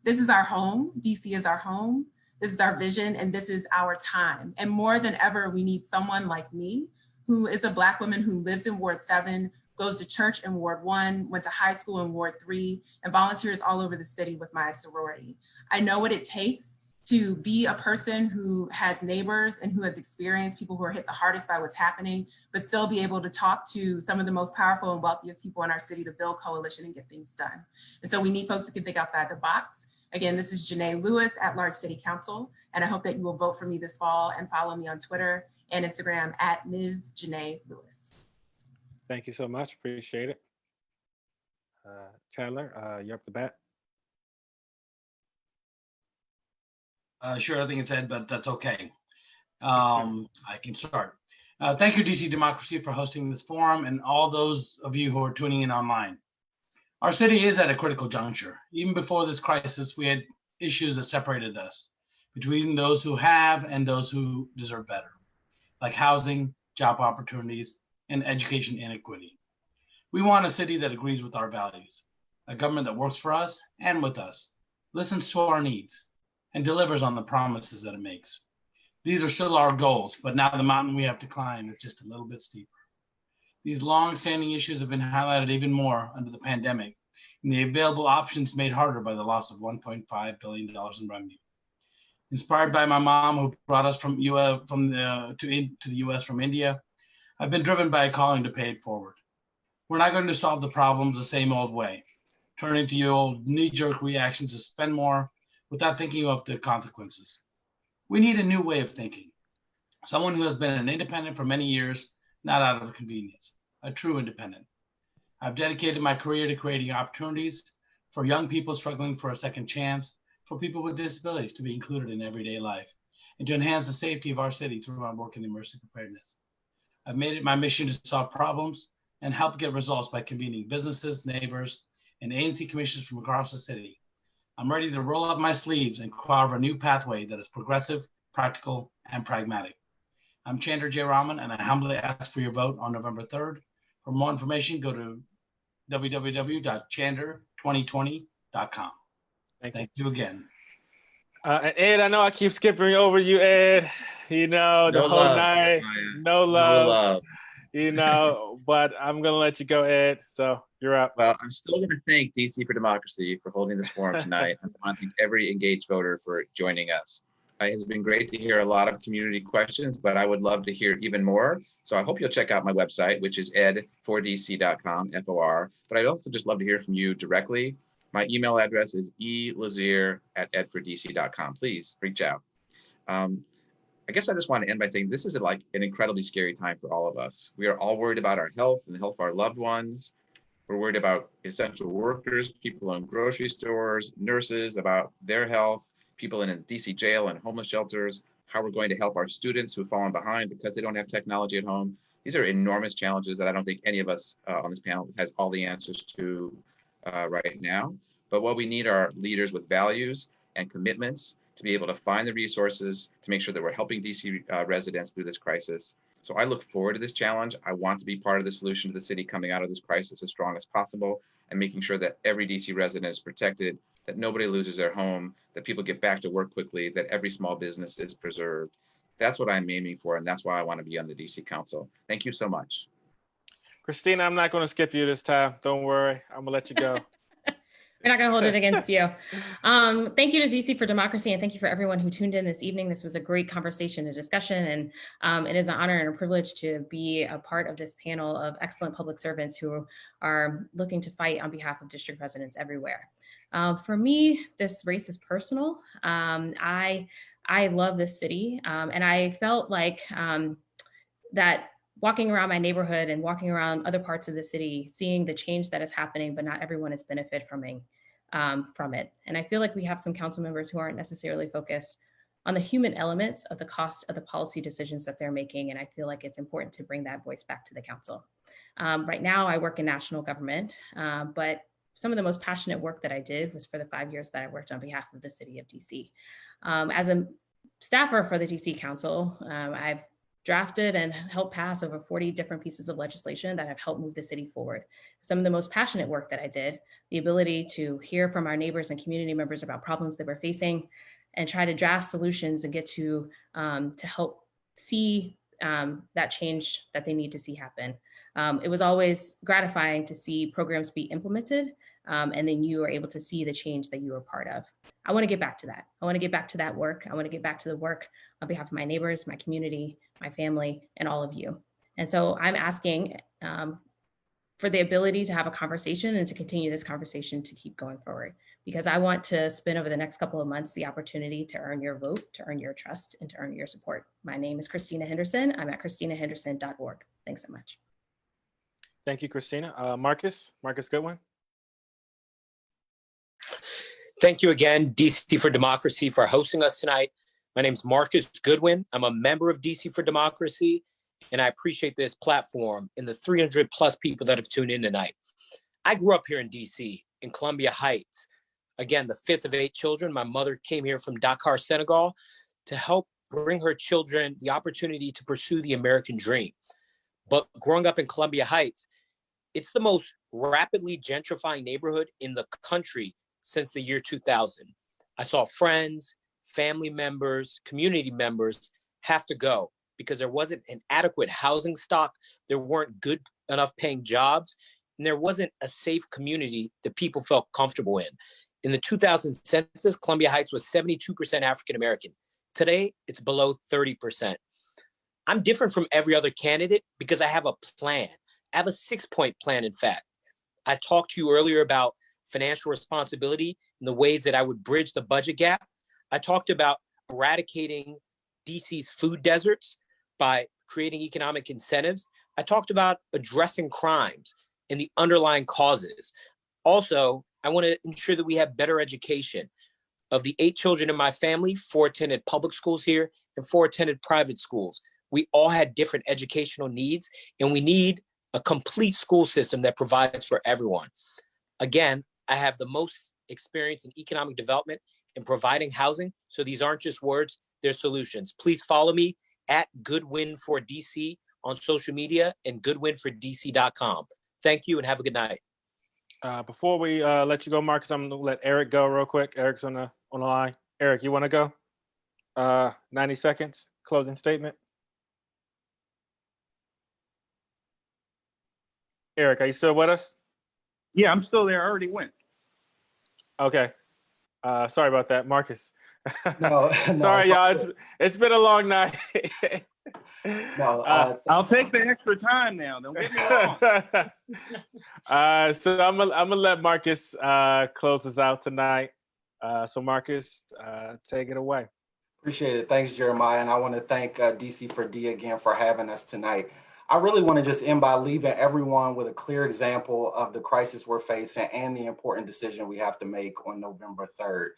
Speaker 3: This is our home. DC is our home. This is our vision, and this is our time. And more than ever, we need someone like me, who is a Black woman who lives in Ward 7, goes to church in Ward 1, went to high school in Ward 3, and volunteers all over the city with my sorority. I know what it takes to be a person who has neighbors and who has experienced people who are hit the hardest by what's happening, but still be able to talk to some of the most powerful and wealthiest people in our city to build coalition and get things done. And so we need folks who can think outside the box. Again, this is Janae Lewis at Large City Council, and I hope that you will vote for me this fall and follow me on Twitter and Instagram at Ms. Janae Lewis.
Speaker 6: Thank you so much, appreciate it. Chandler, you're up the bat.
Speaker 1: Sure, I think it's Ed, but that's okay. I can start. Thank you, DC Democracy, for hosting this forum and all those of you who are tuning in online. Our city is at a critical juncture. Even before this crisis, we had issues that separated us between those who have and those who deserve better, like housing, job opportunities, and education inequity. We want a city that agrees with our values, a government that works for us and with us, listens to our needs, and delivers on the promises that it makes. These are still our goals, but now the mountain we have to climb is just a little bit steeper. These long-standing issues have been highlighted even more under the pandemic, and the available options made harder by the loss of $1.5 billion in revenue. Inspired by my mom, who brought us to the U.S. from India, I've been driven by a calling to pay it forward. We're not going to solve the problems the same old way, turning to your old knee-jerk reactions to spend more without thinking of the consequences. We need a new way of thinking. Someone who has been an independent for many years, not out of convenience, a true independent. I've dedicated my career to creating opportunities for young people struggling for a second chance, for people with disabilities to be included in everyday life, and to enhance the safety of our city through my work in emergency preparedness. I've made it my mission to solve problems and help get results by convening businesses, neighbors, and agency commissions from across the city. I'm ready to roll up my sleeves and carve a new pathway that is progressive, practical, and pragmatic. I'm Chandra J. Raman, and I humbly ask for your vote on November 3rd. For more information, go to www.chandra2020.com. Thank you again.
Speaker 6: Ed, I know I keep skipping over you, Ed. You know, the whole night, no love. You know, but I'm going to let you go, Ed. So you're up.
Speaker 8: Well, I'm still going to thank DC for Democracy for holding this forum tonight. I want to thank every engaged voter for joining us. It has been great to hear a lot of community questions, but I would love to hear even more. So I hope you'll check out my website, which is ed4dc.com, FOR. But I'd also just love to hear from you directly. My email address is elazier@edfordc.com. Please reach out. I guess I just want to end by saying this is like an incredibly scary time for all of us. We are all worried about our health and the health of our loved ones. We're worried about essential workers, people in grocery stores, nurses, about their health, people in a DC jail and homeless shelters, how we're going to help our students who've fallen behind because they don't have technology at home. These are enormous challenges that I don't think any of us on this panel has all the answers to right now. But what we need are leaders with values and commitments to be able to find the resources to make sure that we're helping DC residents through this crisis. So I look forward to this challenge. I want to be part of the solution to the city coming out of this crisis as strong as possible and making sure that every DC resident is protected, that nobody loses their home, that people get back to work quickly, that every small business is preserved. That's what I'm aiming for, and that's why I want to be on the DC Council. Thank you so much.
Speaker 6: Christina, I'm not going to skip you this time. Don't worry. I'm going to let you go.
Speaker 7: We're not going to hold it against you. Thank you to DC for Democracy, and thank you for everyone who tuned in this evening. This was a great conversation and discussion, and it is an honor and a privilege to be a part of this panel of excellent public servants who are looking to fight on behalf of district residents everywhere. For me, this race is personal. I love this city, and I felt like that walking around my neighborhood and walking around other parts of the city, seeing the change that is happening, but not everyone is benefiting from it. And I feel like we have some council members who aren't necessarily focused on the human elements of the cost of the policy decisions that they're making. And I feel like it's important to bring that voice back to the council. Right now, I work in national government, but some of the most passionate work that I did was for the 5 years that I worked on behalf of the city of DC. As a staffer for the DC Council, I've drafted and helped pass over 40 different pieces of legislation that have helped move the city forward. Some of the most passionate work that I did, the ability to hear from our neighbors and community members about problems that we're facing and try to draft solutions and get to help see that change that they need to see happen. It was always gratifying to see programs be implemented and then you are able to see the change that you were part of. I want to get back to that. I want to get back to that work. I want to get back to the work on behalf of my neighbors, my community, my family, and all of you. And so I'm asking for the ability to have a conversation and to continue this conversation to keep going forward, because I want to spend over the next couple of months the opportunity to earn your vote, to earn your trust, and to earn your support. My name is Christina Henderson. I'm at christinahenderson.org. Thanks so much.
Speaker 6: Thank you, Christina. Marcus Goodwin.
Speaker 4: Thank you again, DC for Democracy, for hosting us tonight. My name is Marcus Goodwin. I'm a member of DC for Democracy, and I appreciate this platform and the 300 plus people that have tuned in tonight. I grew up here in DC, in Columbia Heights. Again, the fifth of 8 children. My mother came here from Dakar, Senegal, to help bring her children the opportunity to pursue the American dream. But growing up in Columbia Heights, it's the most rapidly gentrifying neighborhood in the country since the year 2000. I saw friends, family members, community members have to go because there wasn't an adequate housing stock, there weren't good enough paying jobs, and there wasn't a safe community that people felt comfortable in. In the 2000 census, Columbia Heights was 72% African American. Today, it's below 30%. I'm different from every other candidate because I have a plan. I have a 6-point plan, in fact. I talked to you earlier about financial responsibility and the ways that I would bridge the budget gap. I talked about eradicating DC's food deserts by creating economic incentives. I talked about addressing crimes and the underlying causes. Also, I want to ensure that we have better education. Of the 8 children in my family, 4 attended public schools here and 4 attended private schools. We all had different educational needs, and we need a complete school system that provides for everyone. Again, I have the most experience in economic development and providing housing. So these aren't just words, they're solutions. Please follow me at GoodWinForDC on social media and goodwinfordc.com. Thank you and have a good night.
Speaker 6: Before we let you go, Marcus, I'm gonna let Eric go real quick. Eric's on the line. Eric, you wanna go? 90 seconds, closing statement. Eric, are you still with us?
Speaker 12: Yeah, I'm still there. I already went.
Speaker 6: Okay. Sorry about that, Marcus.
Speaker 5: No,
Speaker 6: Sorry, y'all. It's been a long night.
Speaker 5: No,
Speaker 12: I'll take the extra time now. Don't get me wrong.
Speaker 6: So I'm gonna let Marcus close us out tonight. So Marcus, take it away.
Speaker 5: Appreciate it. Thanks, Jeremiah. And I want to thank DC for D again for having us tonight. I really want to just end by leaving everyone with a clear example of the crisis we're facing and the important decision we have to make on November 3rd.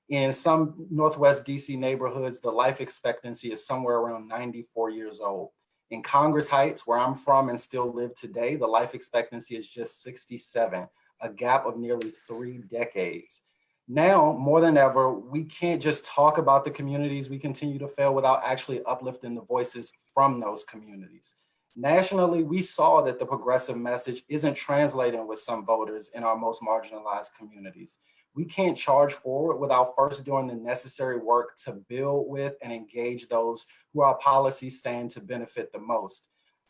Speaker 5: In some Northwest DC neighborhoods, the life expectancy is somewhere around 94 years old. In Congress Heights, where I'm from and still live today, the life expectancy is just 67, a gap of nearly 3 decades. Now, more than ever, we can't just talk about the communities we continue to fail without actually uplifting the voices from those communities. Nationally, we saw that the progressive message isn't translating with some voters in our most marginalized communities. We can't charge forward without first doing the necessary work to build with and engage those who our policies stand to benefit the most.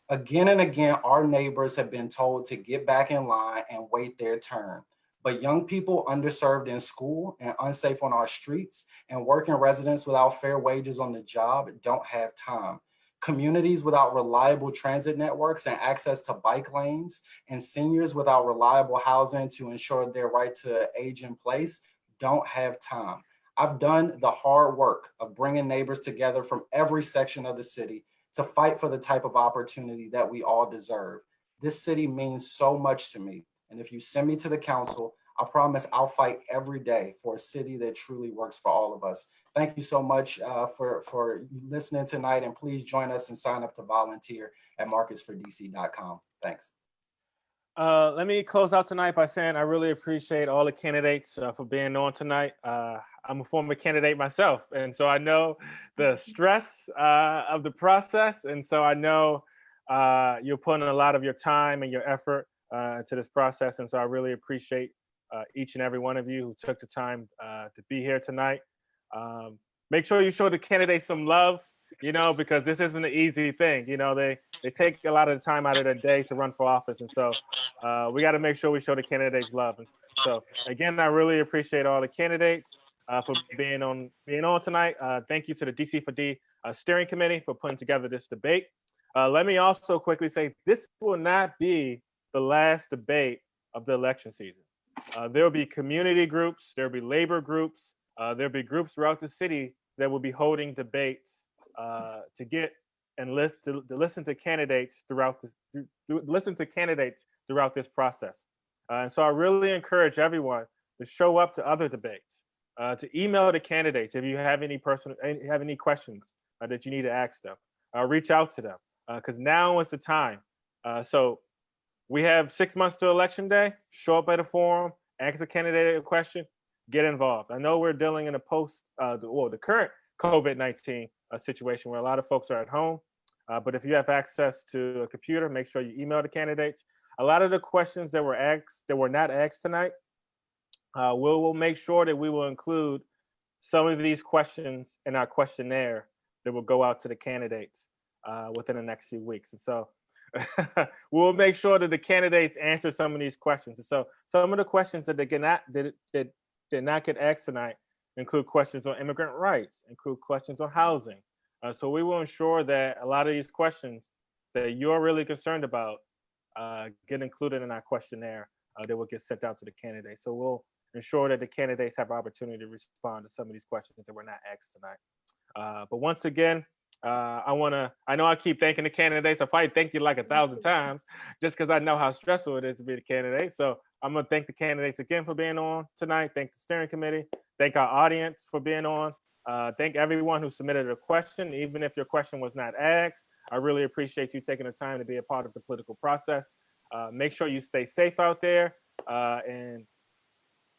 Speaker 5: Again and again, our neighbors have been told to get back in line and wait their turn. But young people underserved in school and unsafe on our streets and working residents without fair wages on the job don't have time. Communities without reliable transit networks and access to bike lanes, and seniors without reliable housing to ensure their right to age in place don't have time. I've done the hard work of bringing neighbors together from every section of the city to fight for the type of opportunity that we all deserve. This city means so much to me. And if you send me to the council, I promise I'll fight every day for a city that truly works for all of us. Thank you so much for listening tonight, and please join us and sign up to volunteer at marcusfordc.com. Thanks.
Speaker 6: Let me close out tonight by saying I really appreciate all the candidates for being on tonight. I'm a former candidate myself, and so I know the stress of the process, and so I know you're putting a lot of your time and your effort into this process, and so I really appreciate each and every one of you who took the time to be here tonight. Make sure you show the candidates some love, because this isn't an easy thing. They take a lot of the time out of their day to run for office. And so we got to make sure we show the candidates love. And so again, I really appreciate all the candidates for being on tonight. Thank you to the DC for D steering committee for putting together this debate. Let me also quickly say, this will not be the last debate of the election season. There will be community groups, there'll be labor groups, there'll be groups throughout the city that will be holding debates to get and listen to candidates throughout this process. And so I really encourage everyone to show up to other debates, to email the candidates if you have any questions that you need to ask them. Reach out to them because now is the time. So we have 6 months to election day. Show up at a forum, ask the candidate a question, get involved. I know we're dealing in a the current COVID-19 situation where a lot of folks are at home, but if you have access to a computer, make sure you email the candidates. A lot of the questions that were not asked tonight, we'll make sure that we will include some of these questions in our questionnaire that will go out to the candidates within the next few weeks. And so we'll make sure that the candidates answer some of these questions. And so some of the questions that did not get asked tonight include questions on immigrant rights, include questions on housing. So we will ensure that a lot of these questions that you're really concerned about get included in our questionnaire that will get sent out to the candidates. So we'll ensure that the candidates have opportunity to respond to some of these questions that were not asked tonight. But once again, I know I keep thanking the candidates. I probably thank you like 1,000 times just because I know how stressful it is to be the candidate. So I'm gonna thank the candidates again for being on tonight. Thank the steering committee. Thank our audience for being on. Thank everyone who submitted a question, even if your question was not asked. I really appreciate you taking the time to be a part of the political process. Make sure you stay safe out there. And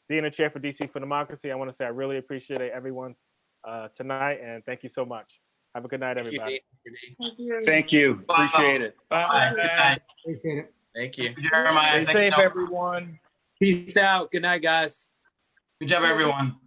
Speaker 6: being a chair for DC for Democracy, I want to say I really appreciate everyone tonight, and thank you so much. Have a good night, everybody.
Speaker 12: Thank you. Appreciate it. Bye.
Speaker 1: Good night.
Speaker 9: Appreciate it.
Speaker 8: Thank you.
Speaker 1: Jeremiah,
Speaker 12: Stay safe, everyone.
Speaker 4: Peace out. Good night, guys.
Speaker 1: Good job, everyone.